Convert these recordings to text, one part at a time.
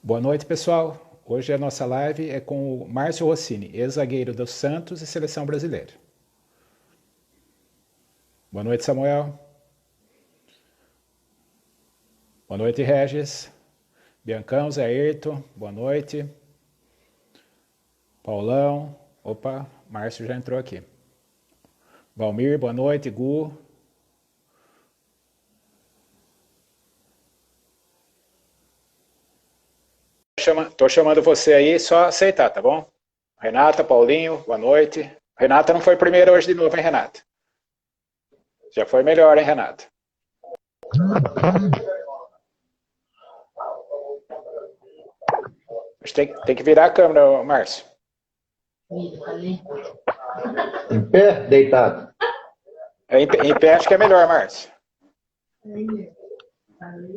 Boa noite, pessoal. Hoje a nossa live é com o Márcio Rossini, ex-zagueiro do Santos e seleção brasileira. Boa noite, Samuel. Boa noite, Regis. Biancão, Zé Ayrton, boa noite. Paulão. Opa, Márcio já entrou aqui. Valmir, boa noite. Gu. Tô chamando você aí, só aceitar, tá bom? Renata, Paulinho, boa noite. Renata não foi primeira hoje de novo, hein, Renata? Já foi melhor, hein, Renata? Tem que virar a câmera, Márcio. Em pé, deitado. Em pé acho que é melhor, Márcio.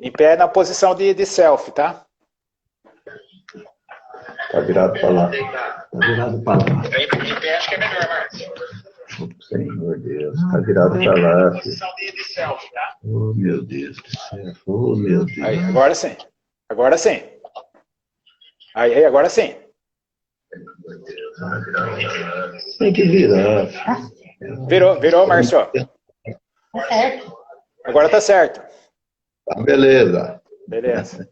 Em pé na posição de selfie, tá? Tá virado para lá. Tá virado para lá. Em pé acho que é melhor, Márcio. Senhor Deus, tá virado para lá. Posição de selfie, tá? Oh, meu Deus do céu. Oh, meu Deus. Aí, agora sim. Agora sim. Aí, agora sim. Tem que virar. Virou, Márcio. Tá certo. Agora tá certo. Tá, beleza. Beleza.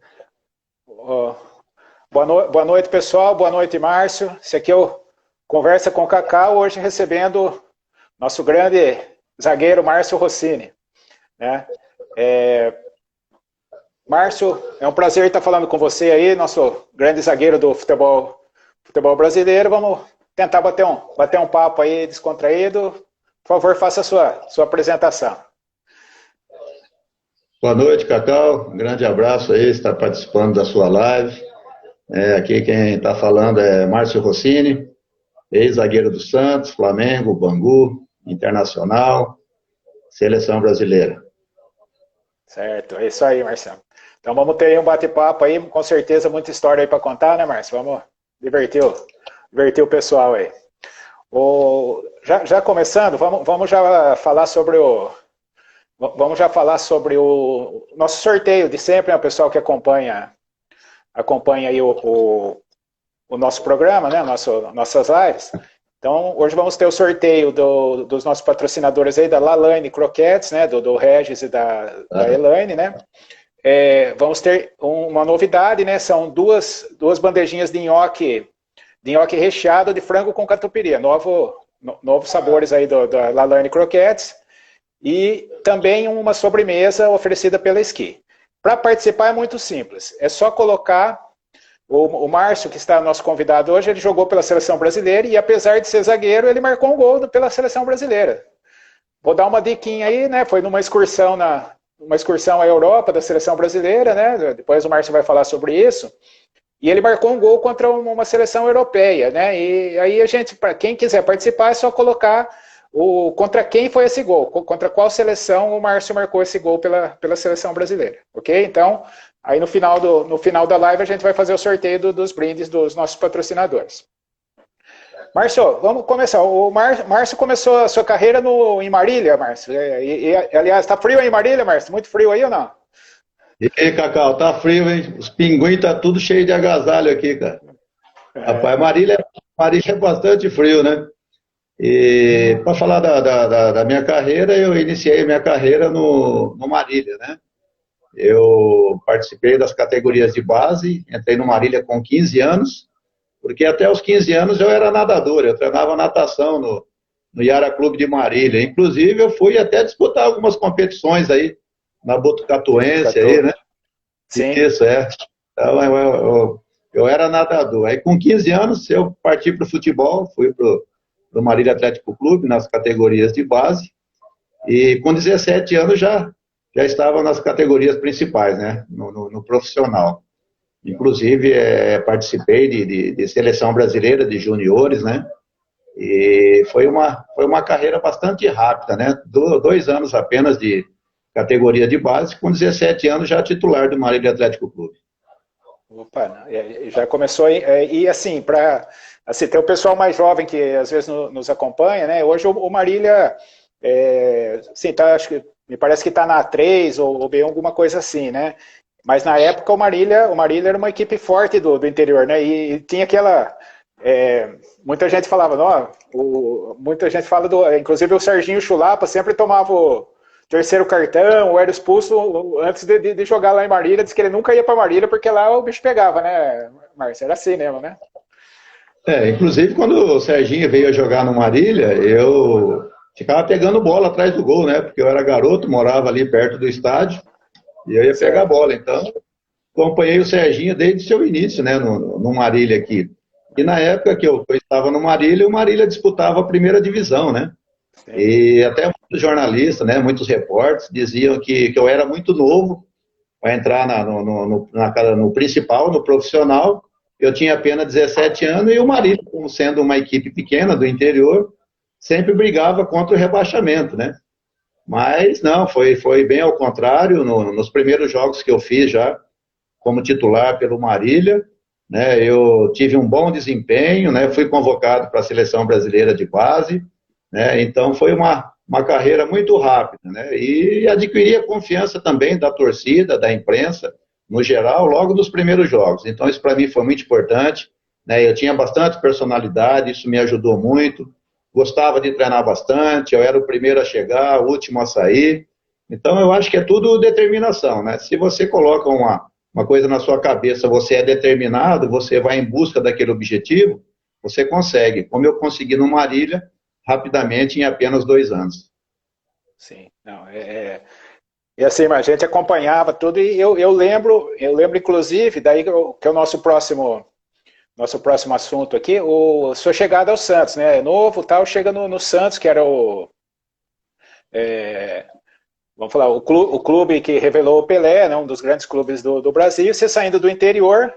Boa noite, pessoal. Boa noite, Márcio. Esse aqui é o Conversa com o Cacau, hoje recebendo nosso grande zagueiro Márcio Rossini. Né? Márcio, é um prazer estar falando com você aí, nosso grande zagueiro do futebol brasileiro. Vamos tentar bater um papo aí descontraído. Por favor, faça a sua apresentação. Boa noite, Cacau. Um grande abraço aí, está participando da sua live. Aqui quem está falando é Márcio Rossini, ex-zagueiro do Santos, Flamengo, Bangu, Internacional, Seleção Brasileira. Certo, é isso aí, Marcelo. Então vamos ter aí um bate-papo aí, com certeza muita história aí para contar, né, Márcio? Vamos divertir o pessoal aí. Já começando, vamos já falar sobre o nosso sorteio de sempre, né, o pessoal que acompanha aí o nosso programa, né, nossas lives. Então, hoje vamos ter o sorteio dos nossos patrocinadores aí, da Lalane Croquettes, né, do Regis e da Elaine, né. Vamos ter uma novidade, né, são duas bandejinhas de nhoque recheado de frango com catupiry, novos sabores aí da Lalane Croquettes, e também uma sobremesa oferecida pela Esqui. Para participar é muito simples, é só colocar o Márcio, que está nosso convidado hoje, ele jogou pela seleção brasileira e apesar de ser zagueiro, ele marcou um gol pela seleção brasileira. Vou dar uma diquinha aí, né? Foi numa excursão à Europa da seleção brasileira, né? Depois o Márcio vai falar sobre isso. E ele marcou um gol contra uma seleção europeia, né? E aí a gente, para quem quiser participar, é só colocar contra quem foi esse gol, contra qual seleção o Márcio marcou esse gol pela seleção brasileira, ok? Então, aí no final da live a gente vai fazer o sorteio dos brindes dos nossos patrocinadores. Márcio, vamos começar. O Márcio começou a sua carreira em Marília, Márcio. Aliás, tá frio aí em Marília, Márcio? Muito frio aí ou não? E aí, Cacau, tá frio, hein? Os pinguins tá tudo cheio de agasalho aqui, cara. Rapaz, Marília é bastante frio, né? E para falar da minha carreira, eu iniciei minha carreira no Marília, né? Eu participei das categorias de base, entrei no Marília com 15 anos, porque até os 15 anos eu era nadador, eu treinava natação no Iara Clube de Marília. Inclusive, eu fui até disputar algumas competições aí, na Botucatuense aí, né? Sim. Isso, é. Então, eu era nadador. Aí, com 15 anos, eu parti para o futebol, fui para o Marília Atlético Clube, nas categorias de base, e com 17 anos já estava nas categorias principais, né, no profissional. Inclusive, participei de seleção brasileira de juniores, né, e foi uma carreira bastante rápida, né, 2 anos apenas de categoria de base, com 17 anos já titular do Marília Atlético Clube. Opa, já começou e assim, para assim, tem o pessoal mais jovem que às vezes nos acompanha, né? Hoje o Marília, assim, acho que me parece que está na A3 ou B1, alguma coisa assim, né? Mas na época o Marília era uma equipe forte do interior, né? E tinha aquela. Muita gente falava, não, muita gente fala inclusive o Serginho Chulapa sempre tomava o terceiro cartão, ou era expulso antes de jogar lá em Marília, disse que ele nunca ia para Marília porque lá o bicho pegava, né, Márcio? Era assim mesmo, né? Inclusive quando o Serginho veio a jogar no Marília, eu ficava pegando bola atrás do gol, né? Porque eu era garoto, morava ali perto do estádio, e eu ia pegar a bola. Então, acompanhei o Serginho desde o seu início, né, no Marília aqui. E na época que eu estava no Marília, o Marília disputava a primeira divisão, né? Sim. E até muitos jornalistas, né, muitos repórteres diziam que eu era muito novo para entrar no principal, no profissional. Eu tinha apenas 17 anos e o Marília, como sendo uma equipe pequena do interior, sempre brigava contra o rebaixamento, né? Mas não, foi bem ao contrário. Nos primeiros jogos que eu fiz já como titular pelo Marília, né, eu tive um bom desempenho, né, fui convocado para a seleção brasileira de base, né, então foi uma carreira muito rápida, né, e adquiri a confiança também da torcida, da imprensa, no geral, logo nos primeiros jogos. Então isso para mim foi muito importante, né, eu tinha bastante personalidade, isso me ajudou muito, gostava de treinar bastante, eu era o primeiro a chegar, o último a sair, então eu acho que é tudo determinação, né, se você coloca uma coisa na sua cabeça, você é determinado, você vai em busca daquele objetivo, você consegue. Como eu consegui no Marília, rapidamente, em apenas 2 anos. Sim, não, e assim, a gente acompanhava tudo, e eu lembro inclusive, daí que é o nosso próximo assunto aqui, sua chegada ao Santos, né? Novo, tal, chega no Santos, que era vamos falar, o clube que revelou o Pelé, né, um dos grandes clubes do Brasil, você saindo do interior,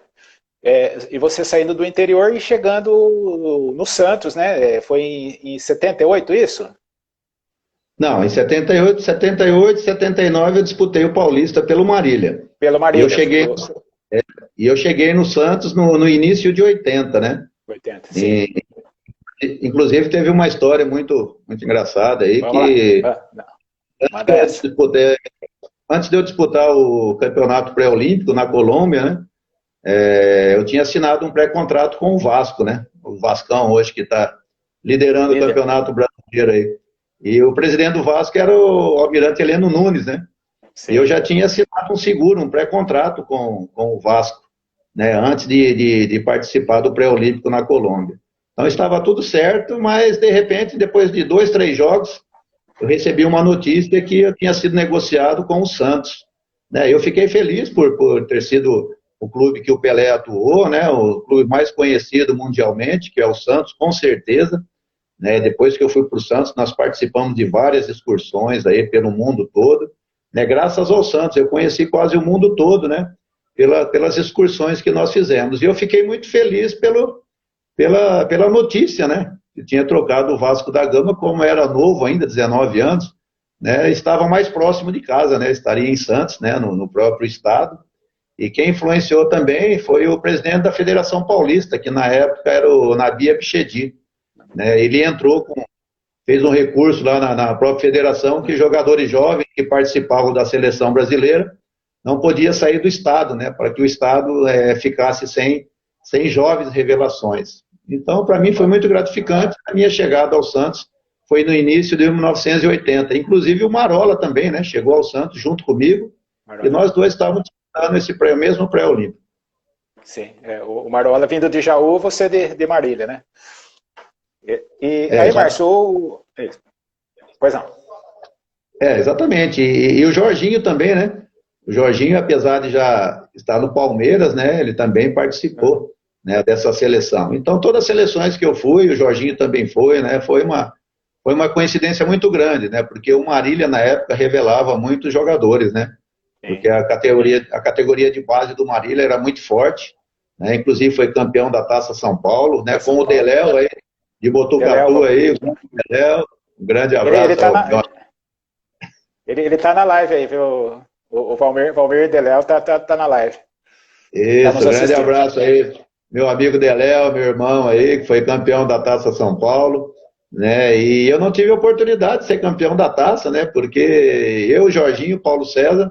e você saindo do interior e chegando no Santos, né? Foi em 78 isso? Não, em 78, 79 eu disputei o Paulista pelo Marília. Pelo Marília. E eu cheguei no Santos no início de 80, né? 80, sim. Inclusive teve uma história muito, muito engraçada aí. Antes de eu disputar o campeonato pré-olímpico na Colômbia, né, eu tinha assinado um pré-contrato com o Vasco, né? O Vascão hoje que está liderando o campeonato brasileiro aí. E o presidente do Vasco era o Almirante Heleno Nunes, né? Sim. E eu já tinha assinado um seguro, um pré-contrato com o Vasco, né? Antes de participar do pré-olímpico na Colômbia. Então estava tudo certo, mas de repente, depois de 2, 3 jogos, eu recebi uma notícia que eu tinha sido negociado com o Santos, né? Eu fiquei feliz por ter sido o clube que o Pelé atuou, né? O clube mais conhecido mundialmente, que é o Santos, com certeza, né? Depois que eu fui para o Santos, nós participamos de várias excursões aí pelo mundo todo, né? Graças ao Santos, eu conheci quase o mundo todo, né? Pelas excursões que nós fizemos. E eu fiquei muito feliz pela notícia, né? Que tinha trocado o Vasco da Gama, como era novo ainda, 19 anos, né? Estava mais próximo de casa, né? Estaria em Santos, né? No próprio estado. E quem influenciou também foi o presidente da Federação Paulista, que na época era o Nabi Abichedi, né? Ele fez um recurso lá na própria federação que jogadores jovens que participavam da seleção brasileira não podiam sair do estado, né? Para que o estado ficasse sem jovens revelações. Então, para mim foi muito gratificante. A minha chegada ao Santos foi no início de 1980. Inclusive o Marola também, né? Chegou ao Santos junto comigo. E nós dois estávamos disputando esse mesmo pré-olímpico. Sim, o Marola vindo de Jaú, você de Marília, né? Aí, Márcio, pois não. Exatamente. E o Jorginho também, né? O Jorginho, apesar de já estar no Palmeiras, né? Ele também participou, né, dessa seleção. Então, todas as seleções que eu fui, o Jorginho também foi, né? Foi uma coincidência muito grande, né? Porque o Marília, na época, revelava muitos jogadores, né? Porque a categoria de base do Marília era muito forte, né? Inclusive foi campeão da Taça São Paulo, né? Com o Deléo aí, de Botucatu aí, um grande abraço. Ele tá na live aí, viu? O Valmir Deléo tá na live. Isso, grande abraço aí, meu amigo Deléo, meu irmão aí, que foi campeão da Taça São Paulo, né? E eu não tive a oportunidade de ser campeão da Taça, né? Porque eu, Jorginho, Paulo César,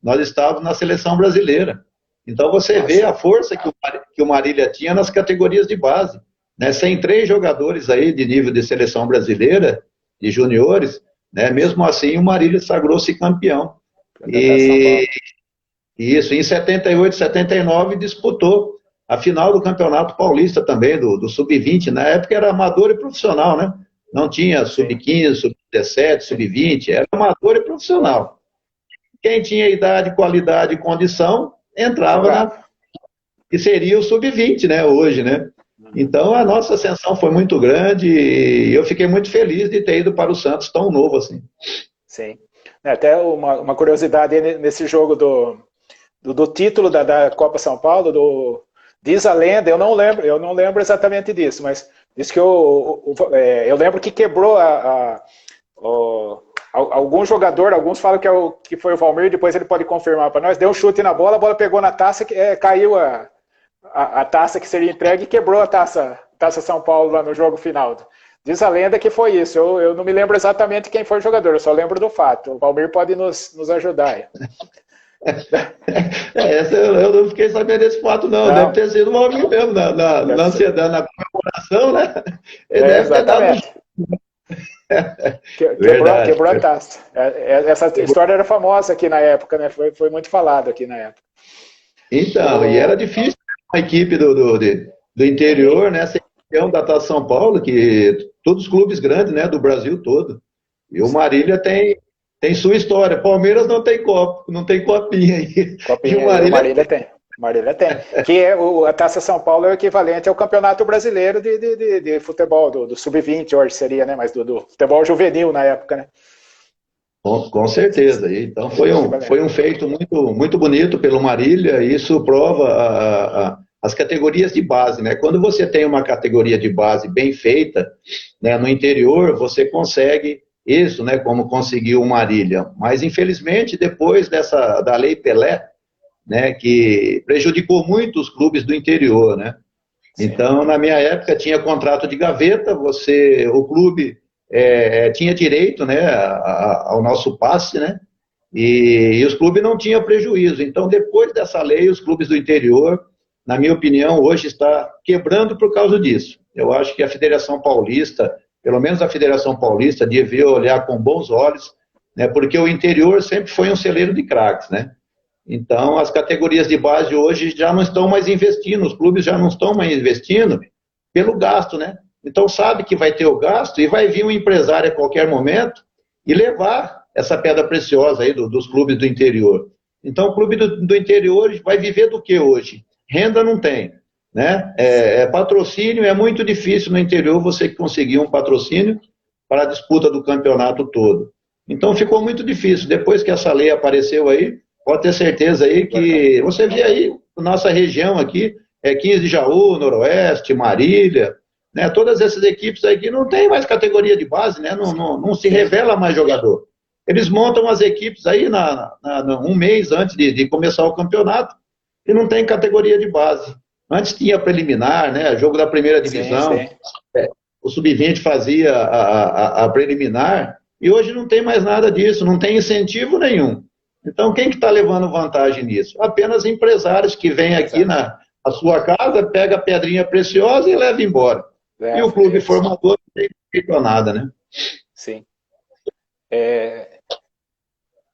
nós estávamos na seleção brasileira. Então você vê a força que o Marília tinha nas categorias de base, né? Sem 3 jogadores aí de nível de seleção brasileira, de juniores, né? Mesmo assim o Marília sagrou-se campeão. E isso, em 78, 79 disputou a final do Campeonato Paulista também, do Sub-20. Na época era amador e profissional, né? Não tinha Sub-15, Sub-17, Sub-20, era amador e profissional. Quem tinha idade, qualidade e condição, entrava que seria o Sub-20, né, hoje, né? Então a nossa ascensão foi muito grande e eu fiquei muito feliz de ter ido para o Santos tão novo assim. Sim. Até uma curiosidade nesse jogo do título da Copa São Paulo, diz a lenda, eu não lembro exatamente disso, mas diz que eu lembro que quebrou algum jogador, alguns falam que foi o Valmir, depois ele pode confirmar para nós, deu um chute na bola, a bola pegou na taça, caiu a taça que seria entregue e quebrou a taça São Paulo lá no jogo final. Diz a lenda que foi isso. Eu não me lembro exatamente quem foi o jogador, eu só lembro do fato. O Valmir pode nos ajudar. Eu não fiquei sabendo desse fato, não. Deve ter sido o Valmir mesmo, na ansiedade, na comemoração, né? Ele deve ter dado. Quebrou a taça. Essa história era famosa aqui na época, né? Foi muito falado aqui na época. Então, e era difícil uma equipe do interior, né? Ser campeão da Taça São Paulo, que todos os clubes grandes, né? Do Brasil todo. E o Marília tem sua história. Palmeiras não tem copinha aí. Copinha, e o Marília tem. Marília tem. Que a Taça São Paulo é o equivalente ao Campeonato Brasileiro de futebol, do Sub-20 hoje seria, né? Mas do futebol juvenil na época, né? Com certeza. Então foi um feito muito, muito bonito pelo Marília, e isso prova as categorias de base, né? Quando você tem uma categoria de base bem feita, né, no interior, você consegue isso, né? Como conseguiu o Marília. Mas infelizmente depois da Lei Pelé, né, que prejudicou muito os clubes do interior, né? Então, na minha época, tinha contrato de gaveta, o clube tinha direito, né, ao nosso passe, né? E os clubes não tinham prejuízo. Então, depois dessa lei, os clubes do interior, na minha opinião, hoje está quebrando por causa disso. Eu acho que a Federação Paulista, pelo menos a Federação Paulista, devia olhar com bons olhos, né, porque o interior sempre foi um celeiro de craques, né? Então, as categorias de base hoje já não estão mais investindo, os clubes já não estão mais investindo pelo gasto, né? Então, sabe que vai ter o gasto e vai vir um empresário a qualquer momento e levar essa pedra preciosa aí dos clubes do interior. Então, o clube do interior vai viver do que hoje? Renda não tem, né? Patrocínio é muito difícil no interior você conseguir um patrocínio para a disputa do campeonato todo. Então, ficou muito difícil. Depois que essa lei apareceu aí, pode ter certeza aí que você vê aí, nossa região aqui, 15 de Jaú, Noroeste, Marília, né, todas essas equipes aí que não tem mais categoria de base, né, não se revela mais jogador. Eles montam as equipes aí um mês antes de começar o campeonato e não tem categoria de base. Antes tinha preliminar, né, jogo da primeira divisão, sim. O Sub-20 fazia a preliminar e hoje não tem mais nada disso, não tem incentivo nenhum. Então, quem que está levando vantagem nisso? Apenas empresários que vêm aqui na sua casa, pega a pedrinha preciosa e leva embora. E o clube formador não tem feito nada, né? Sim.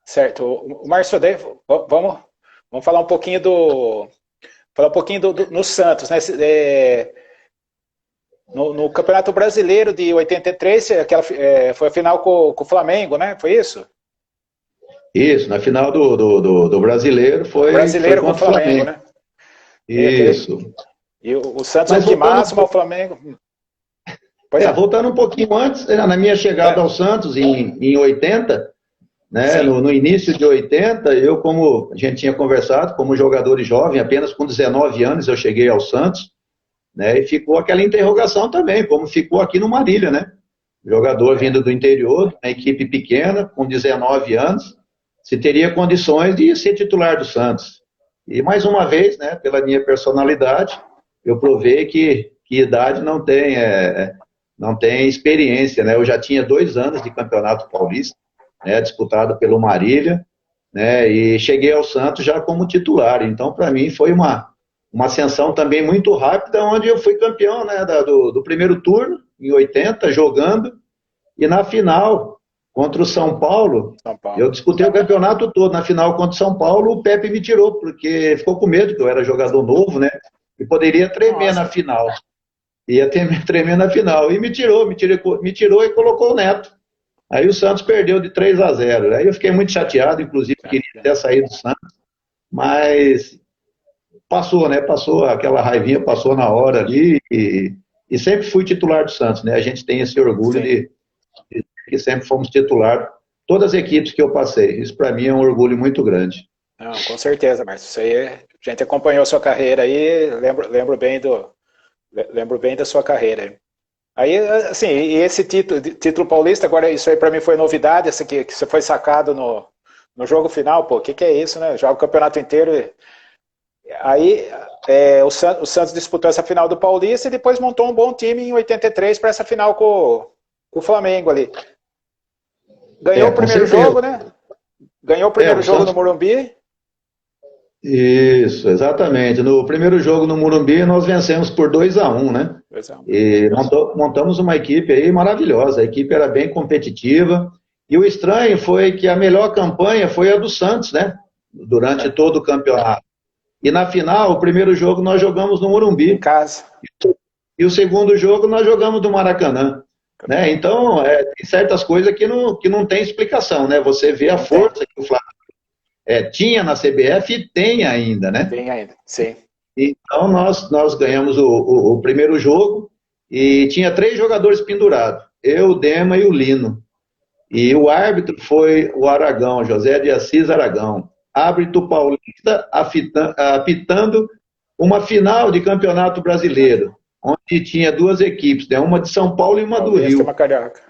Certo. Márcio, vamos falar um pouquinho no Santos, né? No Campeonato Brasileiro de 83, foi a final com o Flamengo, né? Foi isso? Isso, na final do Brasileiro foi com o Flamengo, né? Isso. E o Santos de máximo ao Flamengo. Voltando um pouquinho antes, na minha chegada ao Santos, em 80, né, no início de 80, eu, como a gente tinha conversado, como jogador jovem, apenas com 19 anos eu cheguei ao Santos, né, e ficou aquela interrogação também, como ficou aqui no Marília, né? Jogador vindo do interior, uma equipe pequena, com 19 anos, se teria condições de ser titular do Santos. E mais uma vez, né, pela minha personalidade, eu provei que idade não tem experiência, né? Eu já tinha 2 anos de Campeonato Paulista, né, disputado pelo Marília, né? E cheguei ao Santos já como titular. Então, para mim, foi uma ascensão também muito rápida, onde eu fui campeão, né, do primeiro turno, em 80, jogando, e na final, contra o São Paulo, eu disputei o campeonato todo. Na final contra o São Paulo, o Pepe me tirou, porque ficou com medo, que eu era jogador novo, né, e poderia tremer na final. Ia tremer na final. E me tirou e colocou o Neto. Aí o Santos perdeu de 3-0. Aí eu fiquei muito chateado, inclusive queria até sair do Santos, mas passou, né? Passou aquela raivinha, passou na hora ali e sempre fui titular do Santos, né? A gente tem esse orgulho de que sempre fomos titular, todas as equipes que eu passei. Isso para mim é um orgulho muito grande. Não, com certeza, Márcio. Isso aí, a gente acompanhou a sua carreira aí, lembro bem da sua carreira. Aí, assim, e esse título paulista, agora isso aí para mim foi novidade, essa que você foi sacado no jogo final, pô, o que é isso, né? Joga o campeonato inteiro. Aí o Santos disputou essa final do Paulista e depois montou um bom time em 83 para essa final com o Flamengo ali. Ganhou o primeiro jogo, né? Ganhou o primeiro jogo Santos no Morumbi. Isso, exatamente. No primeiro jogo no Morumbi nós vencemos por 2-1, né? 2-1. E montamos uma equipe aí maravilhosa. A equipe era bem competitiva. E o estranho foi que a melhor campanha foi a do Santos, né? Durante todo o campeonato. E na final, o primeiro jogo nós jogamos no Morumbi. Em casa. E o segundo jogo nós jogamos no Maracanã. Né? Então, tem certas coisas que não tem explicação, né? Você vê a força que o Flamengo tinha na CBF e tem ainda, né? Tem ainda, sim. Então, nós ganhamos o primeiro jogo e tinha 3 jogadores pendurados. Eu, o Dema e o Lino. E o árbitro foi o Aragão, José de Assis Aragão. Árbitro paulista apitando uma final de campeonato brasileiro, onde tinha 2 equipes, né? Uma de São Paulo e uma do Rio. Uma carioca.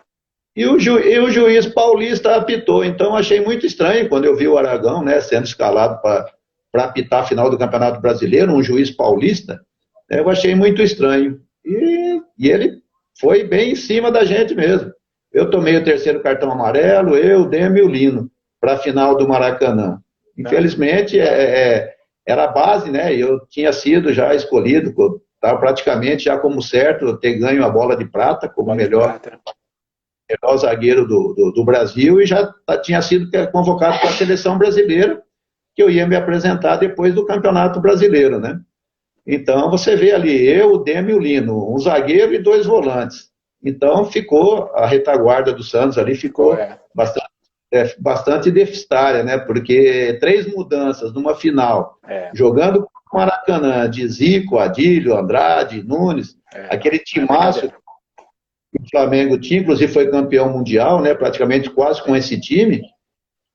E o juiz paulista apitou. Então, achei muito estranho quando eu vi o Aragão, né, sendo escalado para apitar a final do Campeonato Brasileiro, um juiz paulista. Eu achei muito estranho. E ele foi bem em cima da gente mesmo. Eu tomei o 3º cartão amarelo, eu, Demi e o Lino, para a final do Maracanã. Infelizmente, era a base, né? Eu tinha sido já escolhido, estava praticamente já como certo ter ganho a bola de prata como melhor zagueiro do Brasil e já tinha sido convocado para a seleção brasileira, que eu ia me apresentar depois do Campeonato Brasileiro, né? Então, você vê ali, eu, o Demi e o Lino, um zagueiro e 2 volantes. Então, ficou a retaguarda do Santos ali, ficou bastante deficitária, né? Porque 3 mudanças numa final, jogando com o Maracanã, de Zico, Adílio, Andrade, Nunes, aquele timaço que o Flamengo tinha, inclusive foi campeão mundial, né? Praticamente quase com esse time,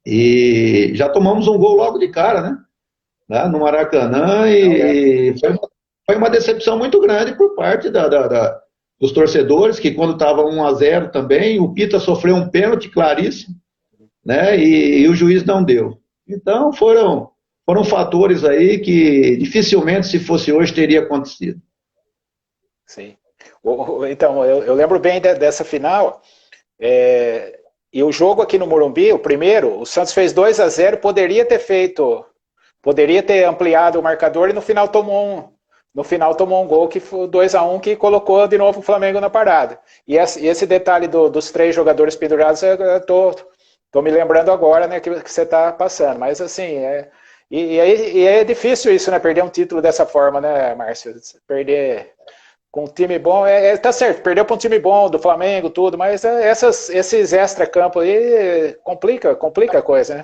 e já tomamos um gol logo de cara, né? No Maracanã, e foi uma decepção muito grande por parte dos torcedores, que quando estava 1-0 também, o Pita sofreu um pênalti claríssimo, né? E o juiz não deu. Então foram fatores aí que dificilmente, se fosse hoje, teria acontecido. Sim. Então, eu lembro bem dessa final, e o jogo aqui no Morumbi, o primeiro, o Santos fez 2-0, poderia ter ampliado o marcador e no final tomou um gol que foi 2-1, que colocou de novo o Flamengo na parada. E esse detalhe dos 3 jogadores pendurados, eu tô me lembrando agora, né, que você está passando, mas assim, é difícil isso, né, perder um título dessa forma, né, Márcio? Perder com um time bom, tá certo, perdeu para um time bom do Flamengo, tudo, mas esses extra-campos aí complica a coisa,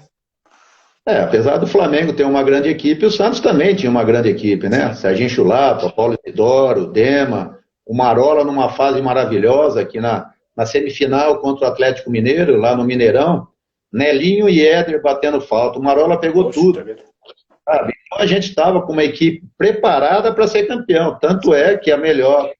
né? Apesar do Flamengo ter uma grande equipe, o Santos também tinha uma grande equipe, né? Serginho Chulapa, Paulo Isidoro, Dema, o Marola numa fase maravilhosa aqui na semifinal contra o Atlético Mineiro, lá no Mineirão, Nelinho e Éder batendo falta, o Marola pegou tudo. Sabe? Então a gente estava com uma equipe preparada para ser campeão, tanto é que a melhor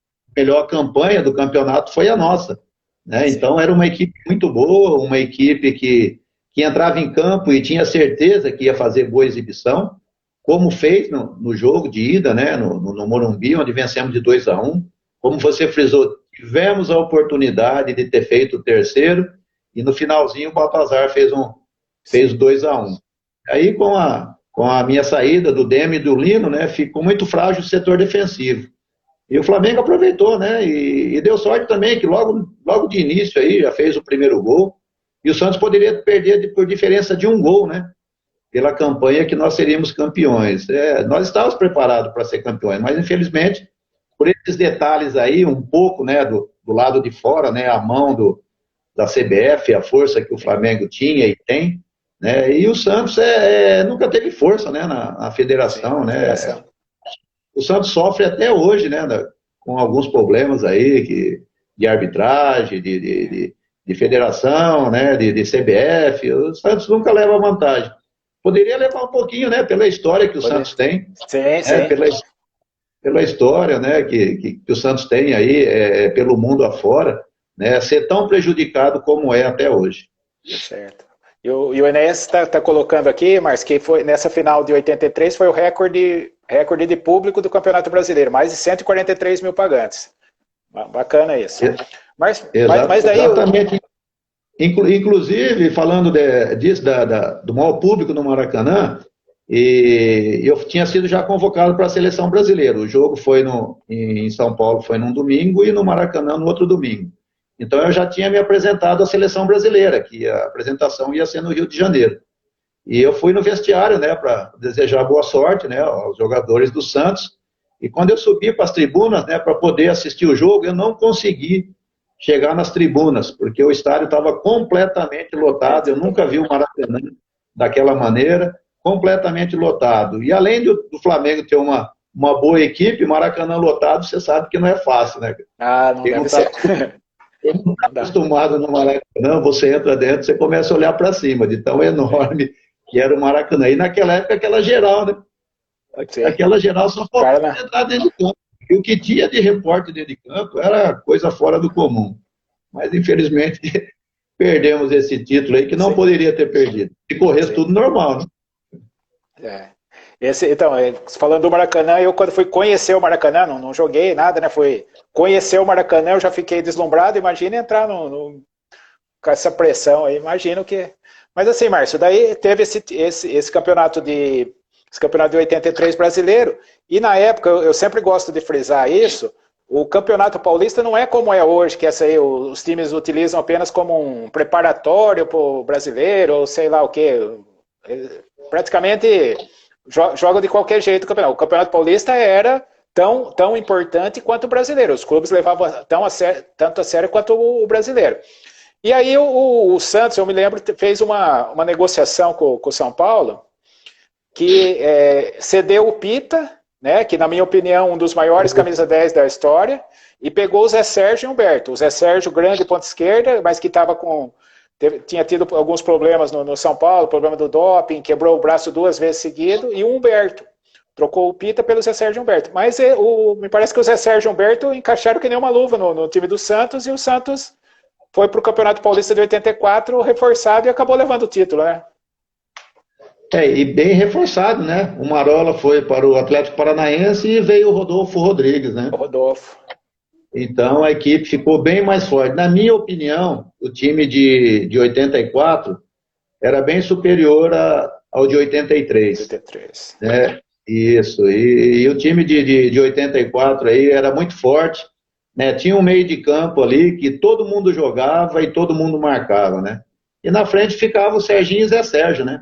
campanha do campeonato foi a nossa, né? Então era uma equipe muito boa, uma equipe que entrava em campo e tinha certeza que ia fazer boa exibição, como fez no jogo de ida, né? no Morumbi, onde vencemos de 2-1. Como você frisou, tivemos a oportunidade de ter feito o 3º, e no finalzinho o Baltazar fez 2-1. Aí, com a minha saída do Demi e do Lino, né, ficou muito frágil o setor defensivo. E o Flamengo aproveitou, né, e deu sorte também, que logo de início aí já fez o primeiro gol, e o Santos poderia perder por diferença de um gol, né, pela campanha que nós seríamos campeões. Nós estávamos preparados para ser campeões, mas infelizmente, por esses detalhes aí, um pouco, né, do lado de fora, né, a mão da CBF, a força que o Flamengo tinha e tem, né, e o Santos nunca teve força, né, na federação, sim, né, o Santos sofre até hoje, né, com alguns problemas aí de arbitragem, de federação, né, de CBF, o Santos nunca leva vantagem. Poderia levar um pouquinho, né, pela história que o Santos tem, sim, né, sim. Pela história, né, que o Santos tem aí, pelo mundo afora, né, ser tão prejudicado como é até hoje. Certo. E o Enéas está colocando aqui, Marcos, que foi nessa final de 83 foi o recorde de público do Campeonato Brasileiro, mais de 143 mil pagantes. Bacana isso. Mas daí... Exatamente. Inclusive, falando disso, do maior público no Maracanã, e eu tinha sido já convocado para a seleção brasileira. O jogo foi em São Paulo, foi num domingo, e no Maracanã no outro domingo. Então eu já tinha me apresentado à seleção brasileira, que a apresentação ia ser no Rio de Janeiro. E eu fui no vestiário, né, para desejar boa sorte, né, aos jogadores do Santos. E quando eu subi para as tribunas, né, para poder assistir o jogo, eu não consegui chegar nas tribunas, porque o estádio estava completamente lotado. Eu nunca vi o Maracanã daquela maneira, completamente lotado. E além do Flamengo ter uma boa equipe, Maracanã lotado, você sabe que não é fácil, né? Não deve ser. Quem não está acostumado no Maracanã, você entra dentro, você começa a olhar para cima, de tão enorme que era o Maracanã. E naquela época, aquela geral, né? Aquela geral só faltava entrar dentro de campo. E o que tinha de repórter dentro de campo era coisa fora do comum. Mas, infelizmente, perdemos esse título aí, que não poderia ter perdido. Se corresse tudo normal, né? Então, falando do Maracanã, eu quando fui conhecer o Maracanã, não joguei nada, né? Fui conhecer o Maracanã, eu já fiquei deslumbrado. Imagina entrar com essa pressão aí, imagino que... Mas assim, Márcio, daí teve esse campeonato de 83 brasileiro, e na época, eu sempre gosto de frisar isso, o Campeonato Paulista não é como é hoje, que essa aí, os times utilizam apenas como um preparatório para o brasileiro, ou sei lá o quê. Praticamente joga de qualquer jeito o campeonato. O Campeonato Paulista era tão importante quanto o brasileiro. Os clubes levavam tanto a sério quanto o brasileiro. E aí o Santos, eu me lembro, fez uma negociação com o São Paulo, que cedeu o Pita, né, que na minha opinião um dos maiores camisa 10 da história, e pegou o Zé Sérgio e Humberto. O Zé Sérgio, grande ponta esquerda, mas que tinha tido alguns problemas no São Paulo, problema do doping, quebrou o braço 2 vezes seguido, e o Humberto. Trocou o Pita pelo Zé Sérgio e Humberto. Mas me parece que o Zé Sérgio e Humberto encaixaram que nem uma luva no time do Santos, e o Santos foi para o Campeonato Paulista de 84 reforçado e acabou levando o título, né? E bem reforçado, né? O Marola foi para o Atlético Paranaense e veio o Rodolfo Rodrigues, né? O Rodolfo. Então a equipe ficou bem mais forte. Na minha opinião, o time de 84 era bem superior ao de 83. 83. Né? Isso. E o time de 84 aí era muito forte, né? Tinha um meio de campo ali que todo mundo jogava e todo mundo marcava, né? E na frente ficava o Serginho e Zé Sérgio, né?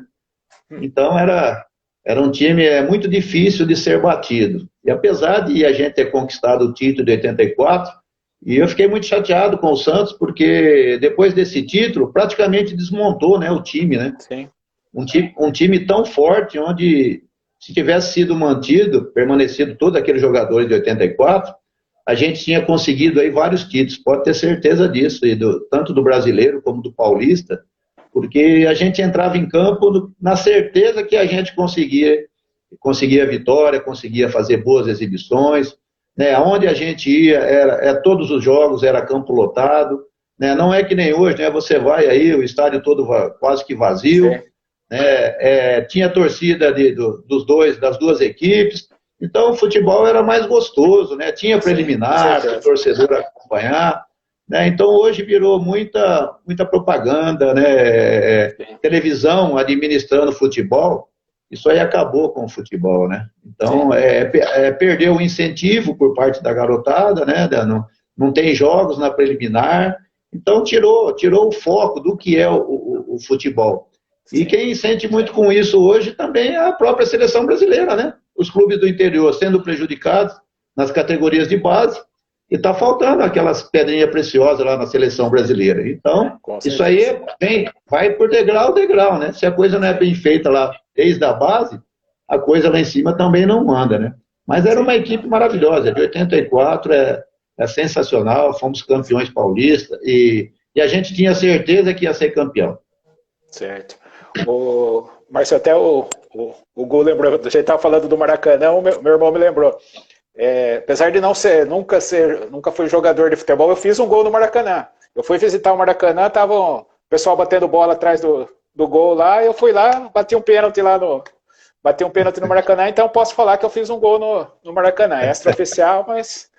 Então era um time muito difícil de ser batido. E apesar de a gente ter conquistado o título de 84, e eu fiquei muito chateado com o Santos, porque depois desse título praticamente desmontou, né, o time, né? Sim. Um time tão forte, onde se tivesse sido permanecido todos aqueles jogadores de 84, a gente tinha conseguido aí vários títulos, pode ter certeza disso, tanto do brasileiro como do paulista, porque a gente entrava em campo na certeza que a gente conseguia vitória, conseguia fazer boas exibições, né? Onde a gente ia, todos os jogos era campo lotado, né? Não é que nem hoje, né? Você vai aí, o estádio todo quase que vazio, né? Tinha torcida das duas equipes, então o futebol era mais gostoso, né? Tinha preliminar para o torcedor acompanhar, né? Então hoje virou muita propaganda, né? Televisão administrando futebol, isso aí acabou com o futebol, né? Então perdeu o incentivo por parte da garotada, né? Não tem jogos na preliminar, então tirou o foco do que é o futebol. E quem sente muito com isso hoje também é a própria seleção brasileira, né? Os clubes do interior sendo prejudicados nas categorias de base, e está faltando aquelas pedrinhas preciosas lá na seleção brasileira. Então, isso aí vai por degrau, né? Se a coisa não é bem feita lá desde a base, a coisa lá em cima também não anda, né? Mas era uma equipe maravilhosa, de 84, é sensacional, fomos campeões paulistas, e a gente tinha certeza que ia ser campeão. Certo. Márcio, até o Gu lembrou, a gente estava falando do Maracanã, meu irmão me lembrou. Apesar de nunca fui jogador de futebol, eu fiz um gol no Maracanã. Eu fui visitar o Maracanã, tava o pessoal batendo bola atrás do gol lá, eu fui lá, bati um pênalti no Maracanã, então posso falar que eu fiz um gol no Maracanã, extra-oficial, mas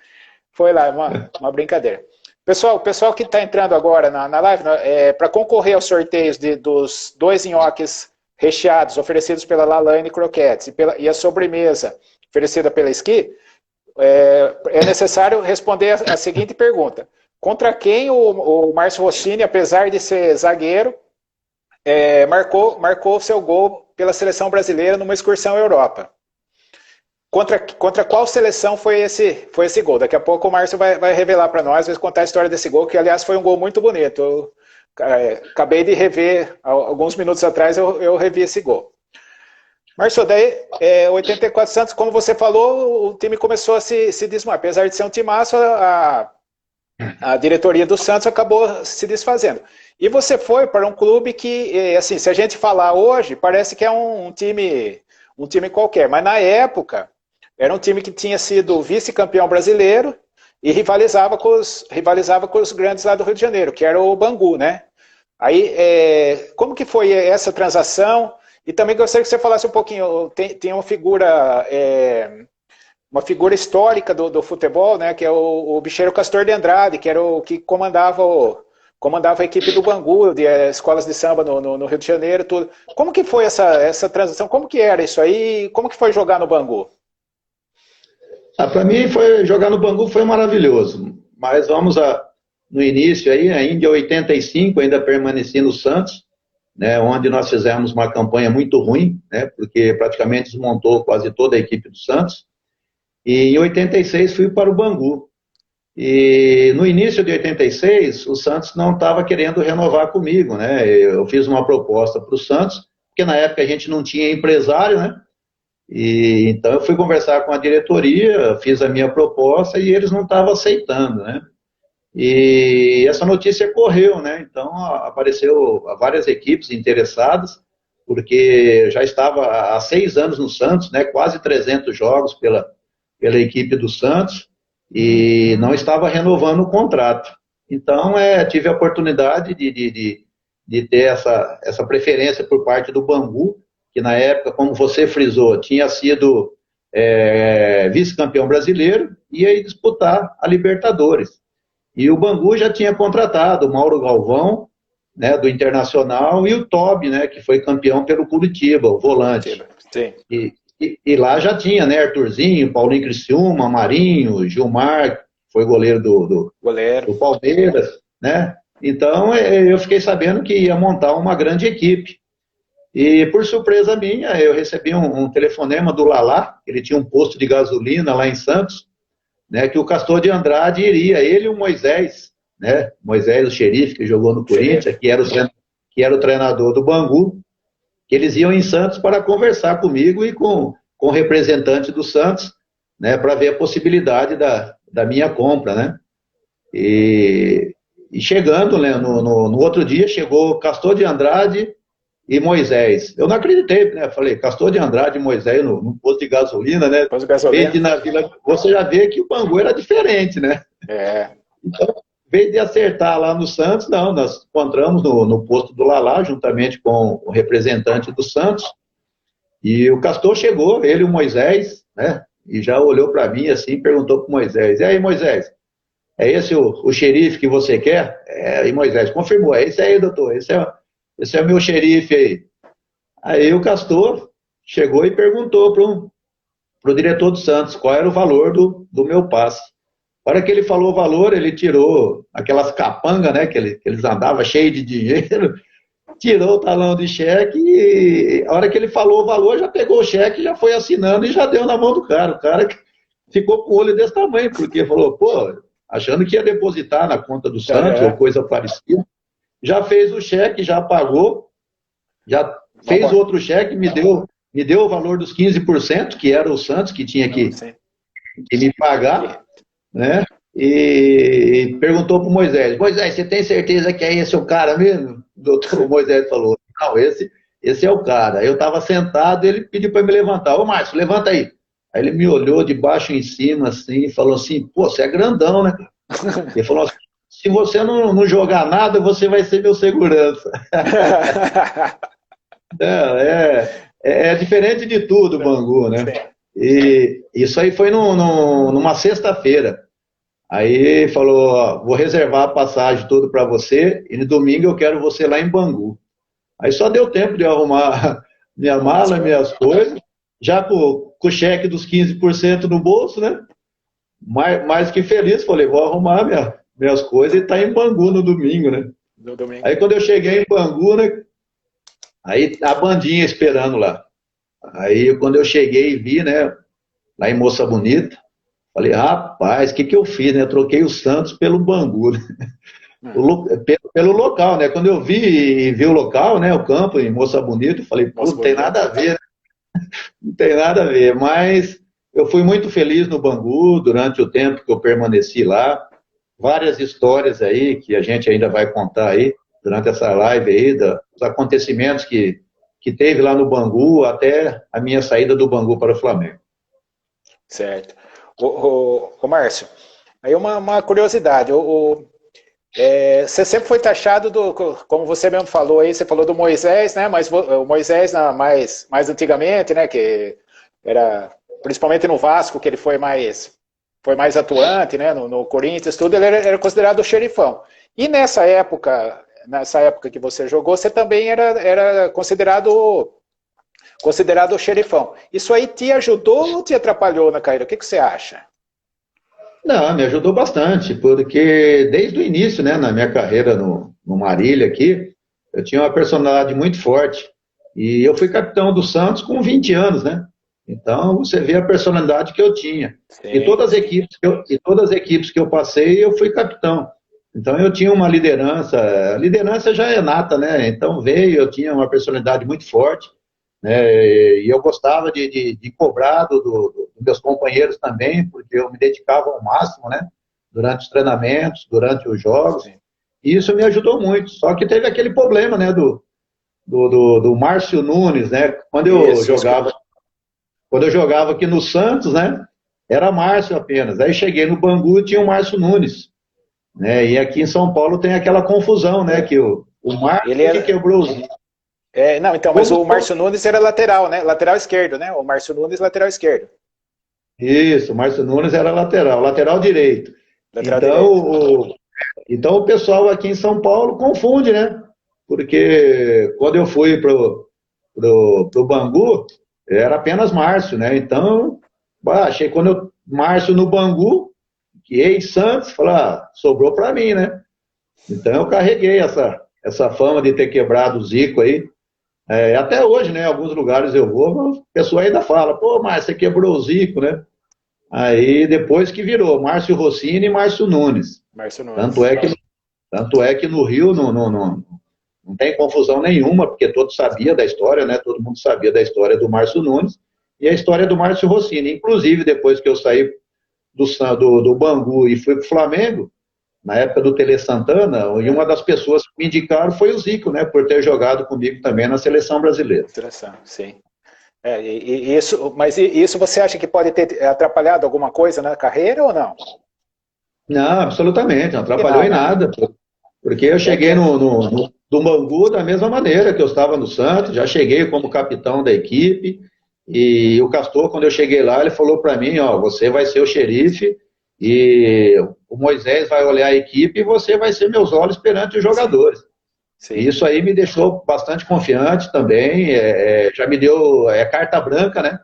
foi lá, uma brincadeira. Pessoal, o pessoal que está entrando agora na live, para concorrer aos sorteios dos 2 nhoques recheados oferecidos pela Lalane Croquettes e a sobremesa oferecida pela Esqui, é necessário responder a seguinte pergunta: contra quem o Márcio Rossini, apesar de ser zagueiro, marcou o seu gol pela seleção brasileira numa excursão à Europa? Contra qual seleção foi esse gol? Daqui a pouco o Márcio vai revelar para nós, vai contar a história desse gol, que aliás foi um gol muito bonito. Eu acabei de rever, alguns minutos atrás eu revi esse gol. Márcio, daí, 84 Santos, como você falou, o time começou a se desmar. Apesar de ser um timaço, a diretoria do Santos acabou se desfazendo. E você foi para um clube que, assim, se a gente falar hoje, parece que é um time qualquer. Mas na época, era um time que tinha sido vice-campeão brasileiro e rivalizava com os grandes lá do Rio de Janeiro, que era o Bangu, né? Aí, como que foi essa transação? E também gostaria que você falasse um pouquinho, tem uma figura histórica do futebol, né, que é o bicheiro Castor de Andrade, que era o que comandava a equipe do Bangu, de escolas de samba no Rio de Janeiro, tudo. Como que foi essa transação? Como que era isso aí? Como que foi jogar no Bangu? Para mim, jogar no Bangu foi maravilhoso. Mas vamos no início aí, ainda em 85, ainda permaneci no Santos, né, onde nós fizemos uma campanha muito ruim, né, porque praticamente desmontou quase toda a equipe do Santos. E em 86 fui para o Bangu. E no início de 86, o Santos não estava querendo renovar comigo, né? Eu fiz uma proposta para o Santos, porque na época a gente não tinha empresário, né? E então eu fui conversar com a diretoria, fiz a minha proposta e eles não estavam aceitando, né? E essa notícia correu, né? Então apareceu várias equipes interessadas, porque já estava há 6 anos no Santos, né? Quase 300 jogos pela equipe do Santos, e não estava renovando o contrato. Então tive a oportunidade de ter essa preferência por parte do Bangu, que na época, como você frisou, tinha sido vice-campeão brasileiro e ia disputar a Libertadores. E o Bangu já tinha contratado o Mauro Galvão, né, do Internacional, e o Tobi, né, que foi campeão pelo Curitiba, o volante. Sim. E lá já tinha, né, Arthurzinho, Paulinho Criciúma, Marinho, Gilmar, que foi goleiro do Palmeiras, né? Então eu fiquei sabendo que ia montar uma grande equipe. E por surpresa minha, eu recebi um telefonema do Lalá, ele tinha um posto de gasolina lá em Santos, né, que o Castor de Andrade iria, ele e o Moisés, né, Moisés, o xerife que jogou no Corinthians, que era o treinador do Bangu, que eles iam em Santos para conversar comigo e com o representante do Santos, né, para ver a possibilidade da minha compra, né. E chegando, né, no outro dia, chegou Castor de Andrade e Moisés. Eu não acreditei, né? Falei, Castor de Andrade e Moisés no posto de gasolina, né? Posto de gasolina. Na Vila, você já vê que o Bangu era diferente, né? Então, em vez de acertar lá no Santos, não, nós encontramos no posto do Lalá, juntamente com o representante do Santos, e o Castor chegou, ele e o Moisés, né? E já olhou para mim assim, perguntou para o Moisés: e aí, Moisés, é esse o xerife que você quer? E Moisés confirmou, é esse aí, doutor, esse é o meu xerife aí. Aí o Castor chegou e perguntou pro diretor do Santos qual era o valor do meu passe. A hora que ele falou o valor, ele tirou aquelas capangas, né, que eles andavam cheio de dinheiro, tirou o talão de cheque e a hora que ele falou o valor, já pegou o cheque, já foi assinando e já deu na mão do cara. O cara ficou com o olho desse tamanho, porque falou, pô, achando que ia depositar na conta do Santos ou coisa parecida, já fez o cheque, já pagou, já fez outro cheque, me deu o valor dos 15%, que era o Santos que tinha que me pagar, né? E perguntou para o Moisés, Moisés, você tem certeza que é esse o cara mesmo? O doutor Moisés falou, não, esse é o cara. Eu estava sentado, ele pediu para me levantar. Ô, Márcio, levanta aí. Aí ele me olhou de baixo em cima, assim, e falou assim, pô, você é grandão, né? Ele falou assim, se você não jogar nada, você vai ser meu segurança. É diferente de tudo, Bangu, né? E isso aí foi numa sexta-feira. Aí falou, ó, vou reservar a passagem toda para você e no domingo eu quero você lá em Bangu. Aí só deu tempo de eu arrumar minha mala, minhas coisas, já com o cheque dos 15% no bolso, né? Mais que feliz, falei, vou arrumar minhas coisas e tá em Bangu no domingo, né? No domingo. Aí quando eu cheguei em Bangu, né? Aí a bandinha esperando lá. Aí quando eu cheguei e vi, né? Lá em Moça Bonita, falei, rapaz, o que eu fiz, né? Eu troquei o Santos pelo Bangu, né? Pelo local, né? Quando eu vi o local, né? O campo em Moça Bonita, eu falei, pô, não tem nada a ver, né? Não tem nada a ver, mas eu fui muito feliz no Bangu durante o tempo que eu permaneci lá. Várias histórias aí que a gente ainda vai contar aí durante essa live aí, dos acontecimentos que teve lá no Bangu até a minha saída do Bangu para o Flamengo. Certo. Ô Márcio, aí uma curiosidade, você sempre foi taxado como você mesmo falou aí, você falou do Moisés, né, mas o Moisés mais antigamente, né, que era, principalmente no Vasco, que ele foi mais atuante, né, no Corinthians, tudo, ele era considerado o xerifão. E nessa época que você jogou, você também era considerado o xerifão. Isso aí te ajudou ou te atrapalhou na carreira? O que você acha? Não, me ajudou bastante, porque desde o início, né, na minha carreira no Marília aqui, eu tinha uma personalidade muito forte. E eu fui capitão do Santos com 20 anos, né? Então, você vê a personalidade que eu tinha. E todas as equipes que eu passei, eu fui capitão. Então, eu tinha uma liderança. A liderança já é nata, né? Então, eu tinha uma personalidade muito forte. E eu gostava de cobrar dos meus companheiros também, porque eu me dedicava ao máximo, né? Durante os treinamentos, durante os jogos. E isso me ajudou muito. Só que teve aquele problema, né? Do Márcio Nunes, né? Quando eu jogava aqui no Santos, né? Era Márcio apenas. Aí cheguei no Bangu e tinha o Márcio Nunes. Né? E aqui em São Paulo tem aquela confusão, né? Que o Márcio que quebrou os... não, então, mas o Márcio Nunes era lateral, né? Lateral esquerdo, né? O Márcio Nunes, lateral esquerdo. Isso, o Márcio Nunes era lateral direito. Então o pessoal aqui em São Paulo confunde, né? Porque quando eu fui pro Bangu, era apenas Márcio, né? Então, achei Márcio no Bangu, que ex-Santos, sobrou para mim, né? Então eu carreguei essa fama de ter quebrado o Zico aí. Até hoje, né? Em alguns lugares eu vou, a pessoa ainda fala, pô, Márcio, você quebrou o Zico, né? Aí depois que virou Márcio Rossini e Márcio Nunes. Tanto é que no Rio não tem confusão nenhuma, porque todos sabiam da história, né? Todo mundo sabia da história do Márcio Nunes e a história do Márcio Rossini. Inclusive, depois que eu saí do Bangu e fui para o Flamengo, na época do Tele Santana, e uma das pessoas que me indicaram foi o Zico, né? Por ter jogado comigo também na seleção brasileira. Seleção, sim. Mas isso você acha que pode ter atrapalhado alguma coisa na carreira ou não? Não, absolutamente, não atrapalhou em nada. Porque eu cheguei do Bangu da mesma maneira que eu estava no Santos, já cheguei como capitão da equipe, e o Castor, quando eu cheguei lá, ele falou para mim, ó, você vai ser o xerife, e o Moisés vai olhar a equipe e você vai ser meus olhos perante os jogadores. Sim. E isso aí me deixou bastante confiante também, já me deu carta branca, né,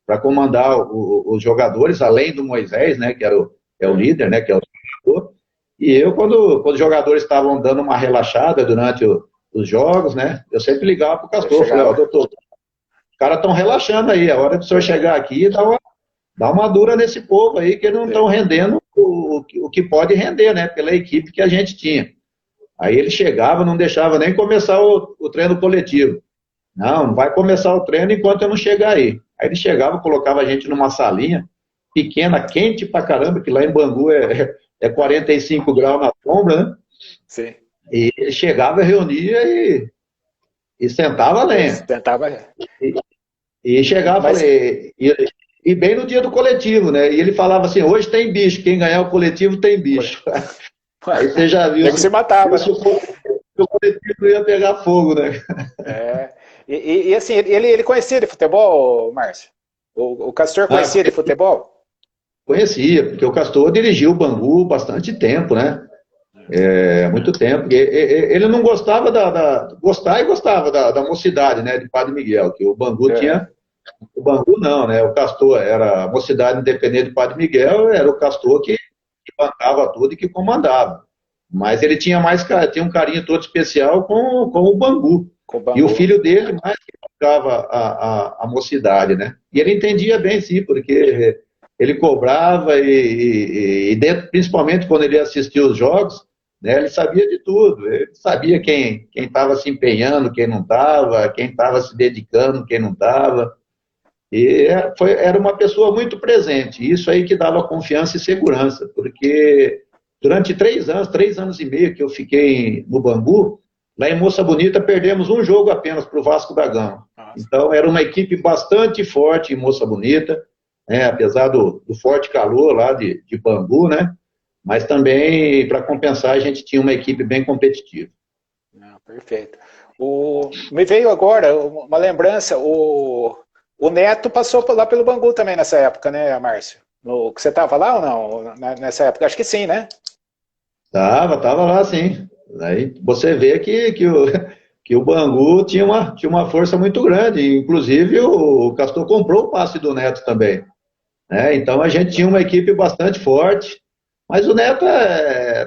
para comandar os jogadores, além do Moisés, né, que é o líder, né, que é o treinador. E eu, quando os jogadores estavam dando uma relaxada durante os jogos, né, eu sempre ligava para o Castor, falei, ó, doutor, os caras estão relaxando aí, a hora do senhor chegar aqui e dá uma dura nesse povo aí, que não estão rendendo o que pode render, né, pela equipe que a gente tinha. Aí ele chegava, não deixava nem começar o treino coletivo. Não vai começar o treino enquanto eu não chegar aí. Aí ele chegava, colocava a gente numa salinha pequena, quente pra caramba, que lá em Bangu é 45 graus na sombra, né? Sim. E ele chegava, reunia e sentava a lenha. Tentava. E chegava, falei, e bem no dia do coletivo, né? E ele falava assim, hoje tem bicho, quem ganhar o coletivo tem bicho. Aí você já viu. Você matava. Se o coletivo ia pegar fogo, né? E assim, ele conhecia de futebol, Márcio? O Castor conhecia de futebol? Conhecia, porque o Castor dirigiu o Bangu bastante tempo, né? Muito tempo. Ele não gostava gostava da mocidade, né? De Padre Miguel, que o Bangu tinha. O Bangu não, né? O Castor era a mocidade independente do Padre Miguel, era o Castor que bancava tudo e que comandava. Mas ele tinha um carinho todo especial com o Bangu. E o filho dele mais que bancava a mocidade, né? E ele entendia bem, sim, porque ele cobrava e dentro, principalmente quando ele assistia os jogos, né, ele sabia de tudo. Ele sabia quem estava se empenhando, quem não estava, quem estava se dedicando, quem não estava. E era uma pessoa muito presente, isso aí que dava confiança e segurança, porque durante 3 anos e meio que eu fiquei no Bangu, lá em Moça Bonita perdemos um jogo apenas para o Vasco da Gama. Então era uma equipe bastante forte em Moça Bonita, né, apesar do forte calor lá de Bangu, né, mas também, para compensar, a gente tinha uma equipe bem competitiva. Perfeito. Me veio agora uma lembrança, o Neto passou lá pelo Bangu também nessa época, né, Márcio? Você estava lá ou não, nessa época? Acho que sim, né? Tava lá, sim. Aí você vê que o Bangu tinha uma força muito grande. Inclusive, o Castor comprou o passe do Neto também. Né? Então, a gente tinha uma equipe bastante forte. Mas o Neto,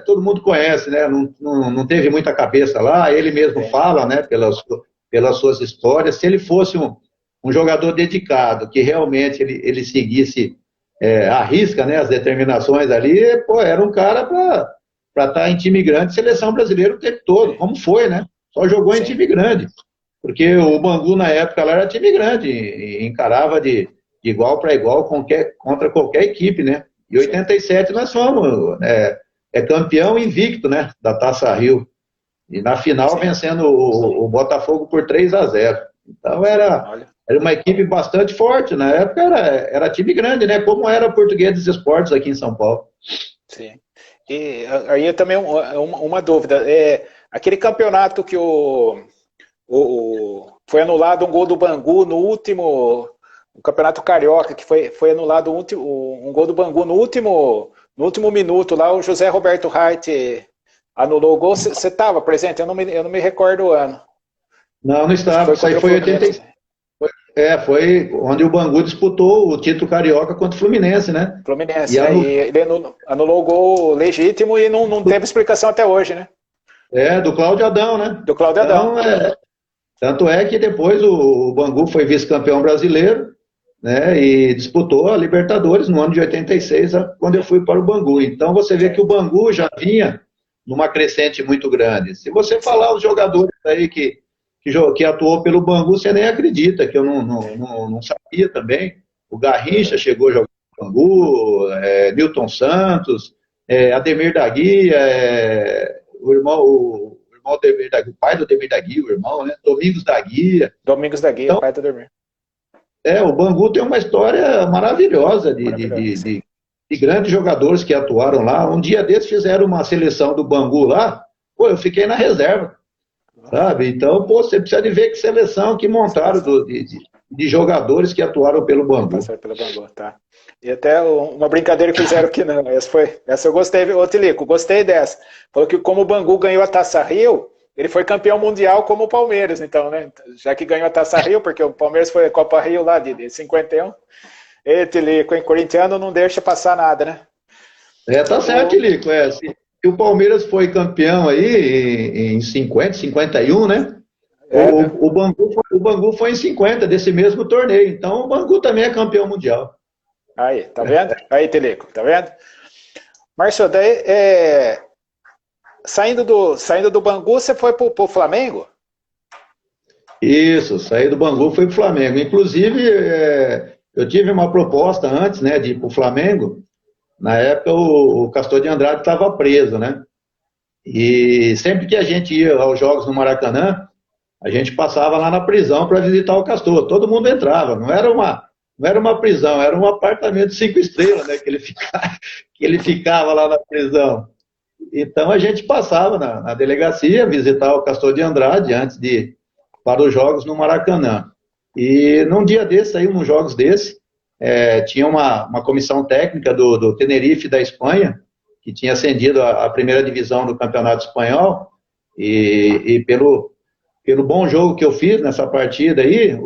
todo mundo conhece, né? Não teve muita cabeça lá. Ele mesmo fala, né, pelas suas histórias. Se ele fosse um jogador dedicado, que realmente ele seguisse à risca, né, as determinações ali, pô, era um cara para estar em time grande, seleção brasileira o tempo todo, como foi, né? Só jogou em time grande. Porque o Bangu, na época, lá era time grande, e encarava de igual para igual contra qualquer equipe, né? E 87 nós fomos campeão invicto, né, da Taça Rio. E na final vencendo o Botafogo por 3-0. Então era uma equipe bastante forte. Na época era time grande, né? Como era Portugueses Esportes aqui em São Paulo. Sim. E aí também uma dúvida. Aquele campeonato que foi anulado um gol do Bangu no último... O Campeonato Carioca, que foi anulado um gol do Bangu no último minuto, lá o José Roberto Reit anulou o gol. Você estava presente? Eu não me recordo o ano. Não estava. Isso aí foi 86. Foi onde o Bangu disputou o título carioca contra o Fluminense, né? Fluminense, e ele anulou o gol legítimo e não teve explicação até hoje, né? Do Cláudio Adão, né? Do Cláudio Adão. Tanto é que depois o Bangu foi vice-campeão brasileiro, né, e disputou a Libertadores no ano de 86, quando eu fui para o Bangu. Então você vê que o Bangu já vinha numa crescente muito grande. Se você falar os jogadores aí que atuou pelo Bangu, você nem acredita, que eu não sabia também. O Garrincha chegou a jogar no Bangu, Nilton Santos, Ademir da Guia, o irmão Ademir da Guia, o pai do Ademir da Guia, o irmão, né? Domingos da Guia. Domingos da Guia, então, pai do Ademir. O Bangu tem uma história maravilhosa de grandes jogadores que atuaram lá. Um dia desses fizeram uma seleção do Bangu lá, pô, eu fiquei na reserva, sabe? Então, pô, você precisa de ver que seleção que montaram de de jogadores que atuaram pelo Bangu. Passaram pelo Bangu, tá. E até uma brincadeira que fizeram que não. Essa eu gostei. Ô, Tilico, gostei dessa. Falou que como o Bangu ganhou a Taça Rio, ele foi campeão mundial como o Palmeiras, então, né? Já que ganhou a Taça Rio, porque o Palmeiras foi a Copa Rio lá de 51. E, Tilico, em corintiano não deixa passar nada, né? Tá certo, Tilico. Se o Palmeiras foi campeão aí em 50, 51, né? O Bangu foi em 50 desse mesmo torneio. Então o Bangu também é campeão mundial. Aí, tá vendo? Aí, Tilico, tá vendo? Márcio, daí, saindo do Bangu, você foi pro Flamengo? Isso, saí do Bangu, fui pro Flamengo. Inclusive, eu tive uma proposta antes, né, de ir pro Flamengo. Na época, o Castor de Andrade estava preso, né? E sempre que a gente ia aos jogos no Maracanã, a gente passava lá na prisão para visitar o Castor. Todo mundo entrava, não era uma prisão, era um apartamento 5 estrelas, né, que ele ficava lá na prisão. Então a gente passava na delegacia, visitar o Castor de Andrade antes de ir para os jogos no Maracanã. E num dia desse, aí, nos jogos desse, tinha uma comissão técnica do Tenerife da Espanha, que tinha ascendido a primeira divisão do Campeonato Espanhol, e pelo bom jogo que eu fiz nessa partida aí,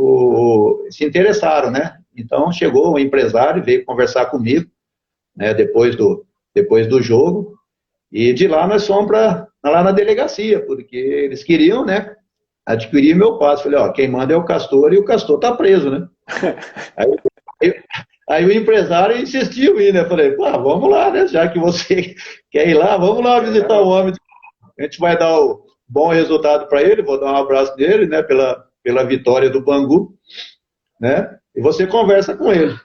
se interessaram, né? Então chegou um empresário, veio conversar comigo, né, depois do jogo, e de lá nós fomos lá na delegacia, porque eles queriam, né, adquirir meu passe. Falei, quem manda é o Castor, e o Castor tá preso, né? Aí o empresário insistiu em ir, né? Falei, vamos lá, né? Já que você quer ir lá, vamos lá visitar o homem. A gente vai dar o bom resultado para ele, vou dar um abraço dele, né? Pela vitória do Bangu, né? E você conversa com ele.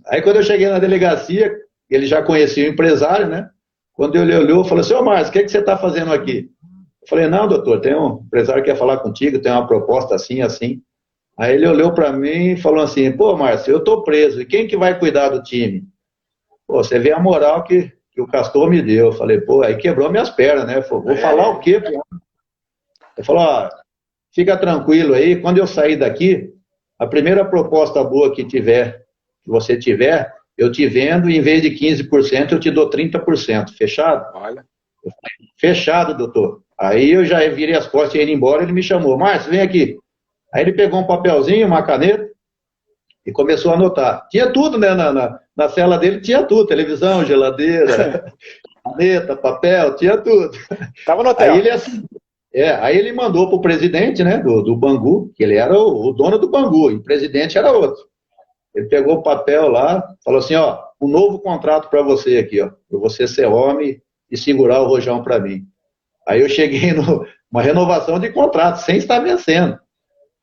Aí quando eu cheguei na delegacia, ele já conhecia o empresário, né? Quando ele olhou, falou assim, Márcio, o que você está fazendo aqui? Eu falei, não, doutor, tem um empresário que quer falar contigo, tem uma proposta assim, assim. Aí ele olhou para mim e falou assim, Márcio, eu tô preso, e quem que vai cuidar do time? Você vê a moral que o Castor me deu. Eu falei, aí quebrou minhas pernas, né? Falei, vou falar o quê, pô? Ele falou, fica tranquilo aí, quando eu sair daqui, a primeira proposta boa que você tiver, eu te vendo, e em vez de 15%, eu te dou 30%. Fechado? Olha. Eu falei, fechado, doutor. Aí eu já virei as costas e ia embora, ele me chamou, Márcio, vem aqui. Aí ele pegou um papelzinho, uma caneta, e começou a anotar. Tinha tudo, né? Na cela dele tinha tudo, televisão, geladeira, caneta, papel, tinha tudo. Tava no hotel. Aí ele mandou para o presidente, né, do Bangu, que ele era o dono do Bangu, e o presidente era outro. Ele pegou o papel lá, falou assim, um novo contrato para você aqui, para você ser homem e segurar o rojão para mim. Aí eu cheguei numa renovação de contrato, sem estar vencendo.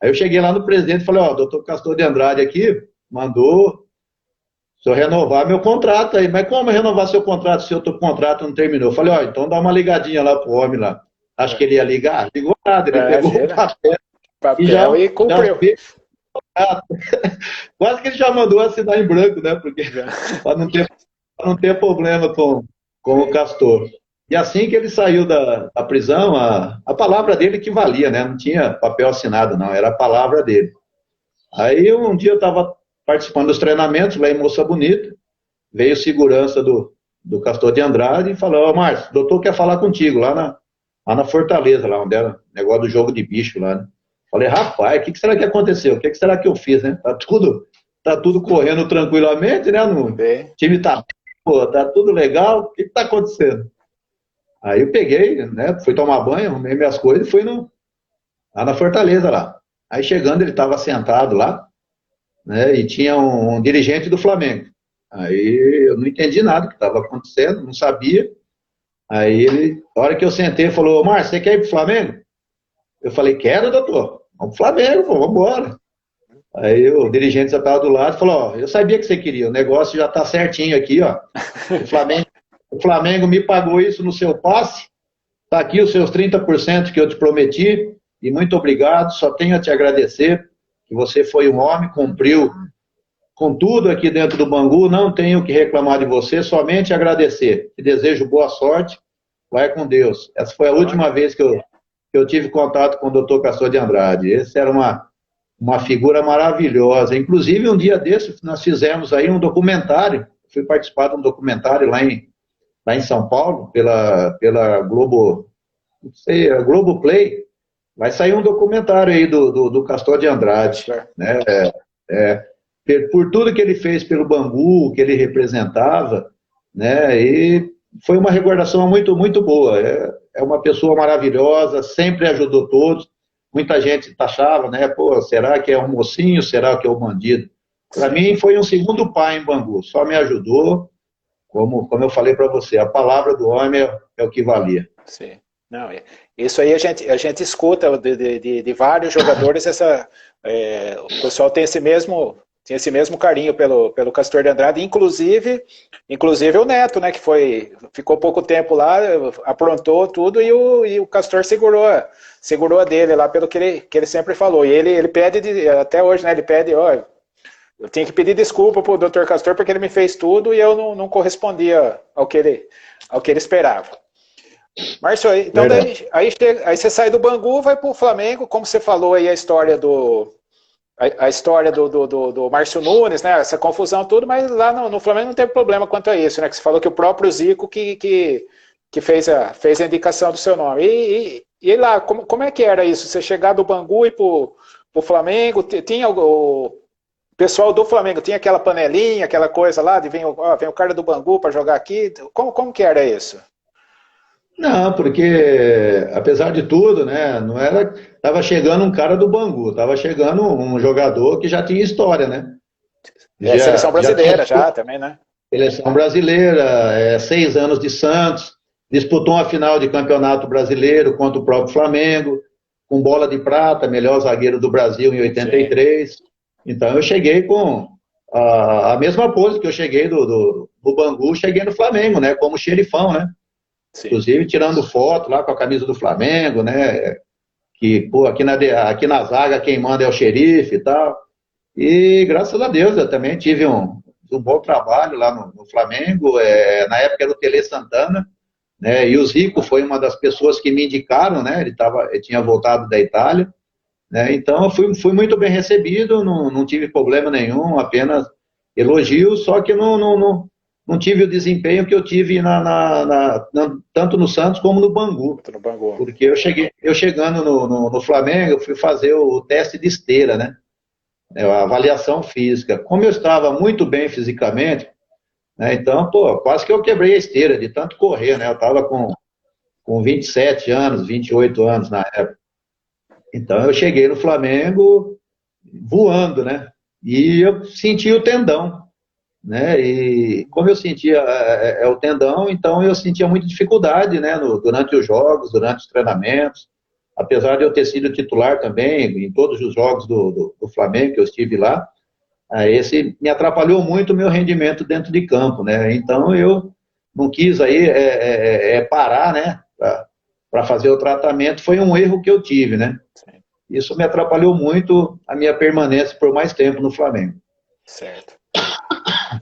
Aí eu cheguei lá no presidente e falei, doutor Castor de Andrade aqui mandou o senhor renovar meu contrato aí. Mas como renovar seu contrato se o teu contrato não terminou? Eu falei, então dá uma ligadinha lá pro homem lá. Acho que ele ia ligar. Ligou nada, ele pegou o papel e cumpriu. Quase que ele já mandou assinar em branco, né? Porque para não ter problema com o Castor. E assim que ele saiu da prisão, a palavra dele que valia, né? Não tinha papel assinado, não, era a palavra dele. Aí um dia eu estava participando dos treinamentos lá em Moça Bonita, veio segurança do Castor de Andrade e falou, Márcio, o doutor quer falar contigo lá na Fortaleza, lá onde era negócio do jogo de bicho lá, né? Falei, rapaz, o que será que aconteceu? O que será que eu fiz, né? Tá tudo correndo tranquilamente, né? O time tá tudo legal, o que tá acontecendo? Aí eu peguei, né, fui tomar banho, arrumei minhas coisas e fui lá na Fortaleza lá. Aí chegando, ele estava sentado lá, né, e tinha um dirigente do Flamengo. Aí eu não entendi nada do que estava acontecendo, não sabia. Aí ele, na hora que eu sentei, falou, Márcio, você quer ir pro Flamengo? Eu falei, quero, doutor. Vamos pro Flamengo, pô, vamos embora. Aí o dirigente já estava do lado e falou, eu sabia que você queria, o negócio já está certinho aqui, O Flamengo me pagou isso no seu passe, está aqui os seus 30% que eu te prometi, e muito obrigado, só tenho a te agradecer, que você foi um homem, cumpriu com tudo aqui dentro do Bangu, não tenho o que reclamar de você, somente agradecer. Te desejo boa sorte, vai com Deus. Essa foi a última vez que eu tive contato com o doutor Castor de Andrade. Essa era uma uma figura maravilhosa. Inclusive, um dia desses, nós fizemos aí um documentário, fui participar de um documentário lá em São Paulo, pela Globo, não sei, a Globoplay. Vai sair um documentário aí do Castor de Andrade, né? Por tudo que ele fez pelo Bangu, que ele representava, né? E foi uma recordação muito, muito boa. É uma pessoa maravilhosa, sempre ajudou todos. Muita gente taxava, né? Pô, será que é um mocinho? Será que é um bandido? Para mim, foi um segundo pai em Bangu. Só me ajudou, como eu falei para você, a palavra do homem é o que valia. Sim. Não, isso aí a gente escuta de vários jogadores, o pessoal tem esse mesmo carinho pelo Castor de Andrade, inclusive o Neto, né, que ficou pouco tempo lá, aprontou tudo e o Castor segurou a dele lá pelo que ele sempre falou. E ele pede, até hoje, né, ele pede, ó, eu tenho que pedir desculpa pro Dr. Castor porque ele me fez tudo e eu não correspondia ao que ele esperava. Márcio, então aí você sai do Bangu, vai pro Flamengo, como você falou aí a história do Márcio Nunes, né, essa confusão tudo, mas lá no Flamengo não teve problema quanto a isso, né, que você falou que o próprio Zico que fez a indicação do seu nome. E lá, como é que era isso? Você chegar do Bangu e pro Flamengo, tinha o pessoal do Flamengo, tinha aquela panelinha, aquela coisa lá, de vem o cara do Bangu para jogar aqui, como que era isso? Não, porque apesar de tudo, né, não era, tava chegando um cara do Bangu, tava chegando um jogador que já tinha história, né? Seleção brasileira já também, né? Seleção brasileira, 6 anos de Santos, disputou uma final de campeonato brasileiro contra o próprio Flamengo, com bola de prata, melhor zagueiro do Brasil em 83. Sim. Então eu cheguei com a mesma pose que eu cheguei do Bangu, cheguei no Flamengo, né? Como xerifão, né? Sim. Inclusive tirando foto lá com a camisa do Flamengo, né? Que, pô, aqui na zaga quem manda é o xerife e tal. E graças a Deus eu também tive um bom trabalho lá no Flamengo. Na época era o Tele Santana, né? E o Zico foi uma das pessoas que me indicaram, né? Ele tinha voltado da Itália, né? Então eu fui muito bem recebido, não tive problema nenhum, apenas elogios, só que não tive o desempenho que eu tive tanto no Santos como no Bangu. Porque eu chegando no Flamengo, eu fui fazer o teste de esteira, né? A avaliação física. Como eu estava muito bem fisicamente, né? Então, pô, quase que eu quebrei a esteira de tanto correr, né? Eu estava com 27 anos, 28 anos na época. Então eu cheguei no Flamengo voando, né? E eu senti o tendão, né? E como eu sentia o tendão, então eu sentia muita dificuldade, né? Durante os jogos, durante os treinamentos. Apesar de eu ter sido titular também em todos os jogos do Flamengo que eu estive lá, esse me atrapalhou muito o meu rendimento dentro de campo, né? Então eu não quis aí parar, né? Para fazer o tratamento, foi um erro que eu tive, né? Isso me atrapalhou muito a minha permanência por mais tempo no Flamengo. Certo.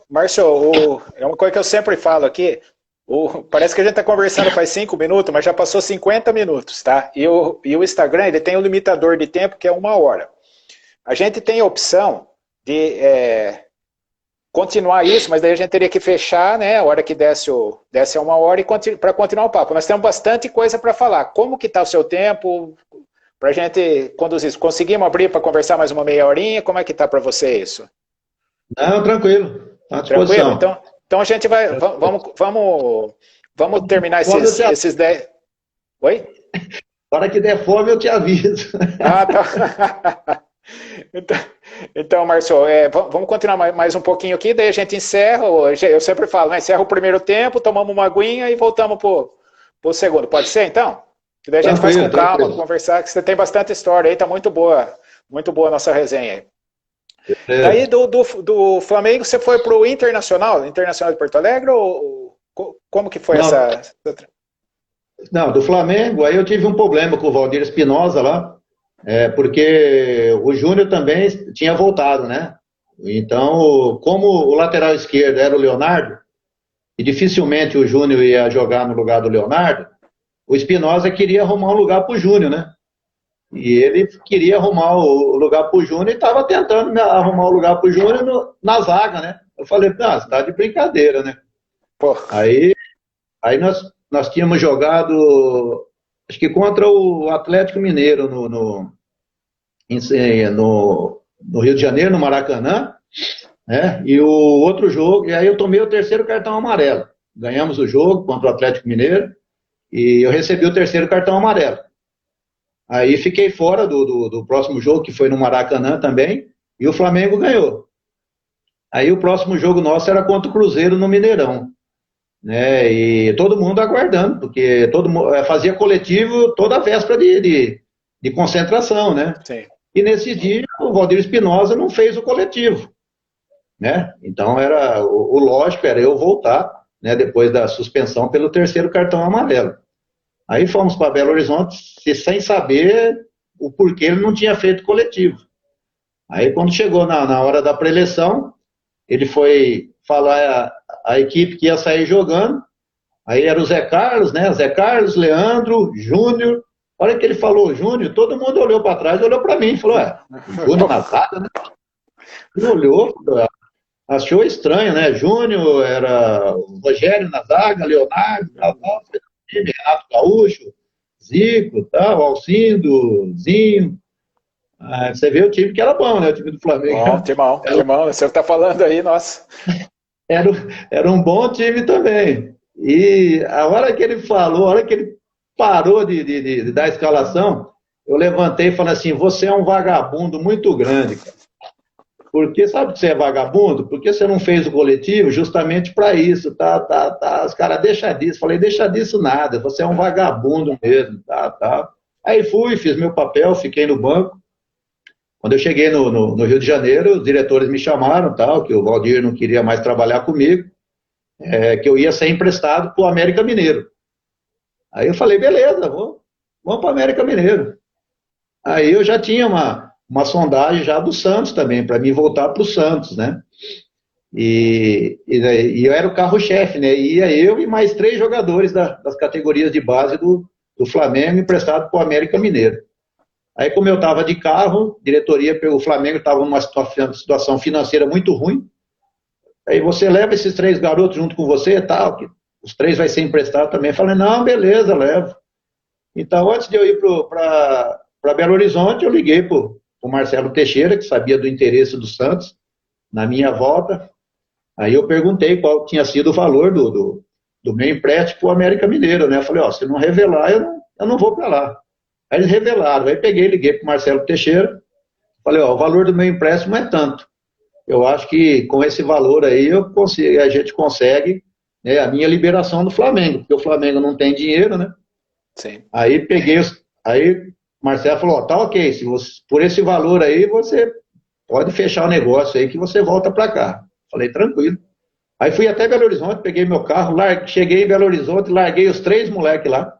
Márcio, é uma coisa que eu sempre falo aqui, parece que a gente está conversando faz 5 minutos, mas já passou 50 minutos, tá? E o Instagram, ele tem um limitador de tempo que é 1 hora. A gente tem a opção de continuar isso, mas daí a gente teria que fechar, né, a hora que desce a 1 hora e para continuar o papo. Nós temos bastante coisa para falar. Como que está o seu tempo para a gente conduzir? Conseguimos abrir para conversar mais uma meia horinha? Como é que está para você isso? Não, tranquilo. Tá à disposição. Tranquilo? Então a gente vai, vamos terminar esses 10... Oi? Na hora que der fome eu te aviso. Ah, tá. Então, Márcio, vamos continuar mais um pouquinho aqui, daí a gente encerra, eu sempre falo, né, encerra o primeiro tempo, tomamos uma aguinha e voltamos pro segundo. Pode ser, então? Que daí a gente faz com calma, conversar, que você tem bastante história aí, tá muito boa a nossa resenha aí. Daí do Flamengo você foi pro Internacional de Porto Alegre, ou como que foi essa... Não, do Flamengo, aí eu tive um problema com o Valdir Espinosa lá, porque o Júnior também tinha voltado, né? Então, como o lateral esquerdo era o Leonardo, e dificilmente o Júnior ia jogar no lugar do Leonardo, o Espinosa queria arrumar um lugar pro Júnior, né? E ele queria arrumar o lugar para o Júnior e estava tentando arrumar o lugar para o Júnior na zaga, né? Eu falei, você está de brincadeira, né? Pô. Aí nós tínhamos jogado, acho que contra o Atlético Mineiro no Rio de Janeiro, no Maracanã, né? E o outro jogo, e aí eu tomei o terceiro cartão amarelo. Ganhamos o jogo contra o Atlético Mineiro e eu recebi o terceiro cartão amarelo. Aí fiquei fora do próximo jogo, que foi no Maracanã também, e o Flamengo ganhou. Aí o próximo jogo nosso era contra o Cruzeiro no Mineirão, né? E todo mundo aguardando, porque todo mundo fazia coletivo toda a véspera de concentração, né? Sim. E nesse dia o Valdir Espinosa não fez o coletivo, né? Então era o lógico era eu voltar, né? Depois da suspensão pelo terceiro cartão amarelo. Aí fomos para Belo Horizonte sem saber o porquê ele não tinha feito coletivo. Aí quando chegou na hora da preleção, ele foi falar a equipe que ia sair jogando, aí era o Zé Carlos, né? Zé Carlos, Leandro, Júnior. A hora que ele falou Júnior, todo mundo olhou para trás, olhou para mim e falou, Júnior na zaga, né? Ele olhou, achou estranho, né? Júnior, era o Rogério na zaga, Leonardo, Renato Gaúcho, Zico, tal, Alcindo, Zinho. Você vê o time que era bom, né? O time do Flamengo. Bom, timão. Você está falando aí, nossa. Era um bom time também. E a hora que ele falou, a hora que ele parou de dar a escalação, eu levantei e falei assim, você é um vagabundo muito grande, cara. Porque sabe que você é vagabundo? Porque você não fez o coletivo justamente para isso, tá. Os caras, deixa disso. Falei, deixa disso nada, você é um vagabundo mesmo, tá. Aí fui, fiz meu papel, fiquei no banco. Quando eu cheguei no Rio de Janeiro, os diretores me chamaram, tal, que o Valdir não queria mais trabalhar comigo, que eu ia ser emprestado para o América Mineiro. Aí eu falei, beleza, vamos para o América Mineiro. Aí eu já tinha uma sondagem já do Santos também, para mim voltar para o Santos, né? E eu era o carro-chefe, né? Ia eu e mais 3 jogadores das categorias de base do Flamengo emprestado para o América Mineiro. Aí, como eu estava de carro, diretoria pelo Flamengo estava numa situação financeira muito ruim. Aí você leva esses 3 garotos junto com você e tal, que os 3 vai ser emprestado também. Eu falei, não, beleza, levo. Então, antes de eu ir para Belo Horizonte, eu liguei para o Marcelo Teixeira, que sabia do interesse do Santos, na minha volta. Aí eu perguntei qual tinha sido o valor do meu empréstimo para o América Mineiro, né? Eu falei, se não revelar, eu não vou para lá. Aí eles revelaram, aí liguei para o Marcelo Teixeira, falei, o valor do meu empréstimo é tanto. Eu acho que com esse valor aí a gente consegue, né, a minha liberação do Flamengo, porque o Flamengo não tem dinheiro, né? Sim. Aí aí Marcelo falou, tá ok, por esse valor aí você pode fechar o negócio aí que você volta para cá. Falei, tranquilo. Aí fui até Belo Horizonte, peguei meu carro, cheguei em Belo Horizonte, larguei os 3 moleques lá.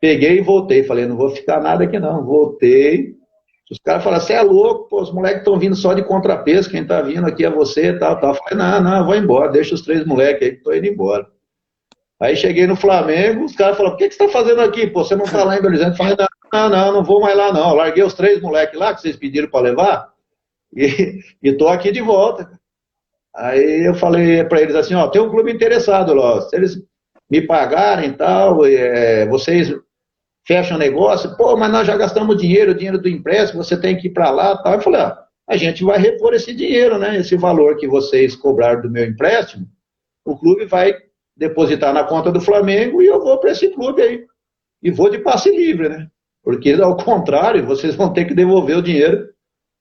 Peguei e voltei. Falei, não vou ficar nada aqui não. Voltei. Os caras falaram, você é louco, pô, os moleques estão vindo só de contrapeso, quem tá vindo aqui é você e tal. Falei, não, eu vou embora, deixa os 3 moleques aí que tô indo embora. Aí cheguei no Flamengo, os caras falaram, o que você tá fazendo aqui? Pô, você não tá lá em Belo Horizonte? Falei, não vou mais lá não. Larguei os 3 moleques lá que vocês pediram para levar e tô aqui de volta. Aí eu falei para eles assim, tem um clube interessado lá, se eles me pagarem e tal, vocês fecham o negócio, mas nós já gastamos dinheiro do empréstimo, você tem que ir para lá, tal. Eu falei, a gente vai repor esse dinheiro, né? Esse valor que vocês cobraram do meu empréstimo, o clube vai depositar na conta do Flamengo e eu vou para esse clube aí. E vou de passe livre, né? Porque, ao contrário, vocês vão ter que devolver o dinheiro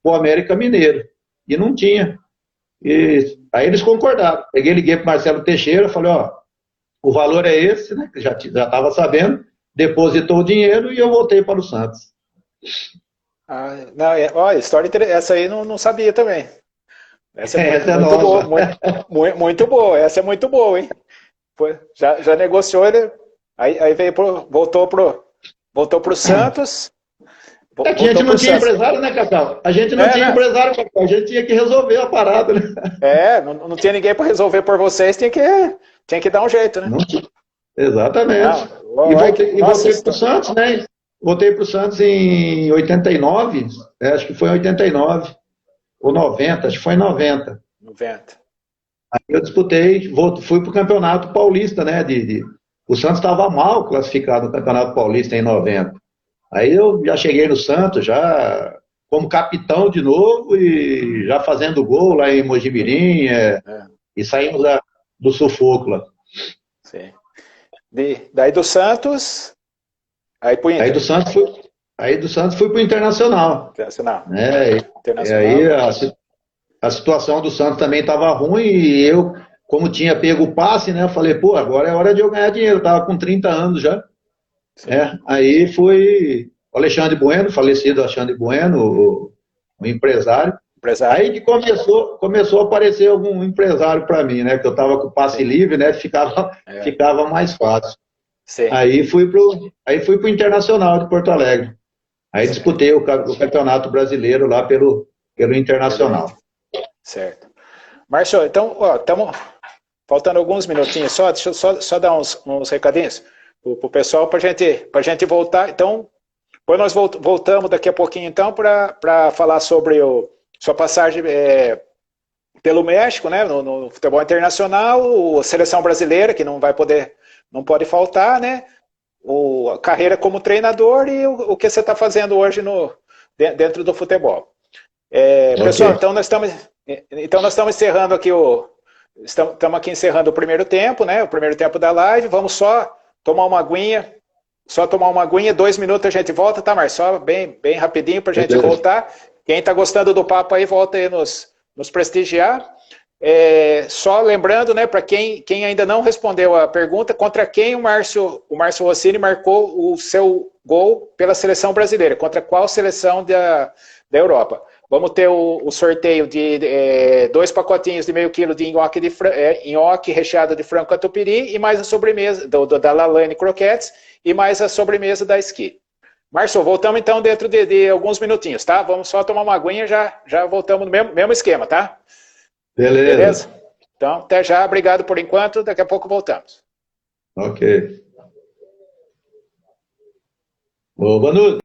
para o América Mineiro. E não tinha. E aí eles concordaram. Liguei para o Marcelo Teixeira, falei, o valor é esse, né? Que já estava sabendo. Depositou o dinheiro e eu voltei para o Santos. História essa aí não sabia também. Essa é muito nossa. Boa, muito boa. Essa é muito boa, hein? Já negociou, ele, aí voltou pro Santos. Que a gente não tinha empresário, né, Cacau? A gente não tinha empresário, Cacau. A gente tinha que resolver a parada, né? Não tinha ninguém para resolver por vocês, tinha que dar um jeito, né? Não tinha. Exatamente. E voltei para o Santos, né? voltei para o Santos em 89, acho que foi em 89, ou 90, acho que foi em 90. 90. Aí eu disputei, fui para o Campeonato Paulista, né? O Santos estava mal classificado no Campeonato Paulista em 90. Aí eu já cheguei no Santos, já como capitão de novo e já fazendo gol lá em Mojimirim, e saímos do sufoco lá. Sim. Daí do Santos, aí pro Inter. Aí do Santos fui para o Internacional. Internacional. E aí a situação do Santos também estava ruim e eu, como tinha pego o passe, né, eu falei, pô, agora é hora de eu ganhar dinheiro. Eu estava com 30 anos já. Aí foi o Alexandre Bueno, falecido Alexandre Bueno, o empresário. Aí que começou a aparecer algum empresário para mim, né? Que eu estava com passe livre, né? Ficava mais fácil. Sim. Aí fui pro Internacional de Porto Alegre. Aí disputei o Campeonato Brasileiro lá pelo Internacional. Certo. Márcio, então, estamos faltando alguns minutinhos só. Deixa eu só dar uns recadinhos pro pessoal para gente voltar. Então, depois nós voltamos daqui a pouquinho, então, para falar sobre sua passagem pelo México, né, no futebol internacional, a seleção brasileira, que não pode faltar, né, a carreira como treinador e o que você está fazendo hoje dentro do futebol. Okay. Pessoal, então nós estamos encerrando aqui estamos aqui encerrando o primeiro tempo, né, o primeiro tempo da live. Vamos só tomar uma aguinha. 2 minutos a gente volta, tá, Marcos? Só bem rapidinho para a gente voltar. Quem está gostando do papo aí, volta aí nos prestigiar. Só lembrando, né, para quem ainda não respondeu a pergunta, contra quem o Márcio Rossini marcou o seu gol pela seleção brasileira? Contra qual seleção da Europa? Vamos ter o sorteio de 2 pacotinhos de meio quilo de nhoque recheado de frango catupiry e mais a sobremesa da Lalane Croquettes e mais a sobremesa da Esqui. Márcio, voltamos então dentro de alguns minutinhos, tá? Vamos só tomar uma aguinha e já voltamos no mesmo esquema, tá? Beleza? Então, até já. Obrigado por enquanto. Daqui a pouco voltamos. Ok. Ô, Vanudo.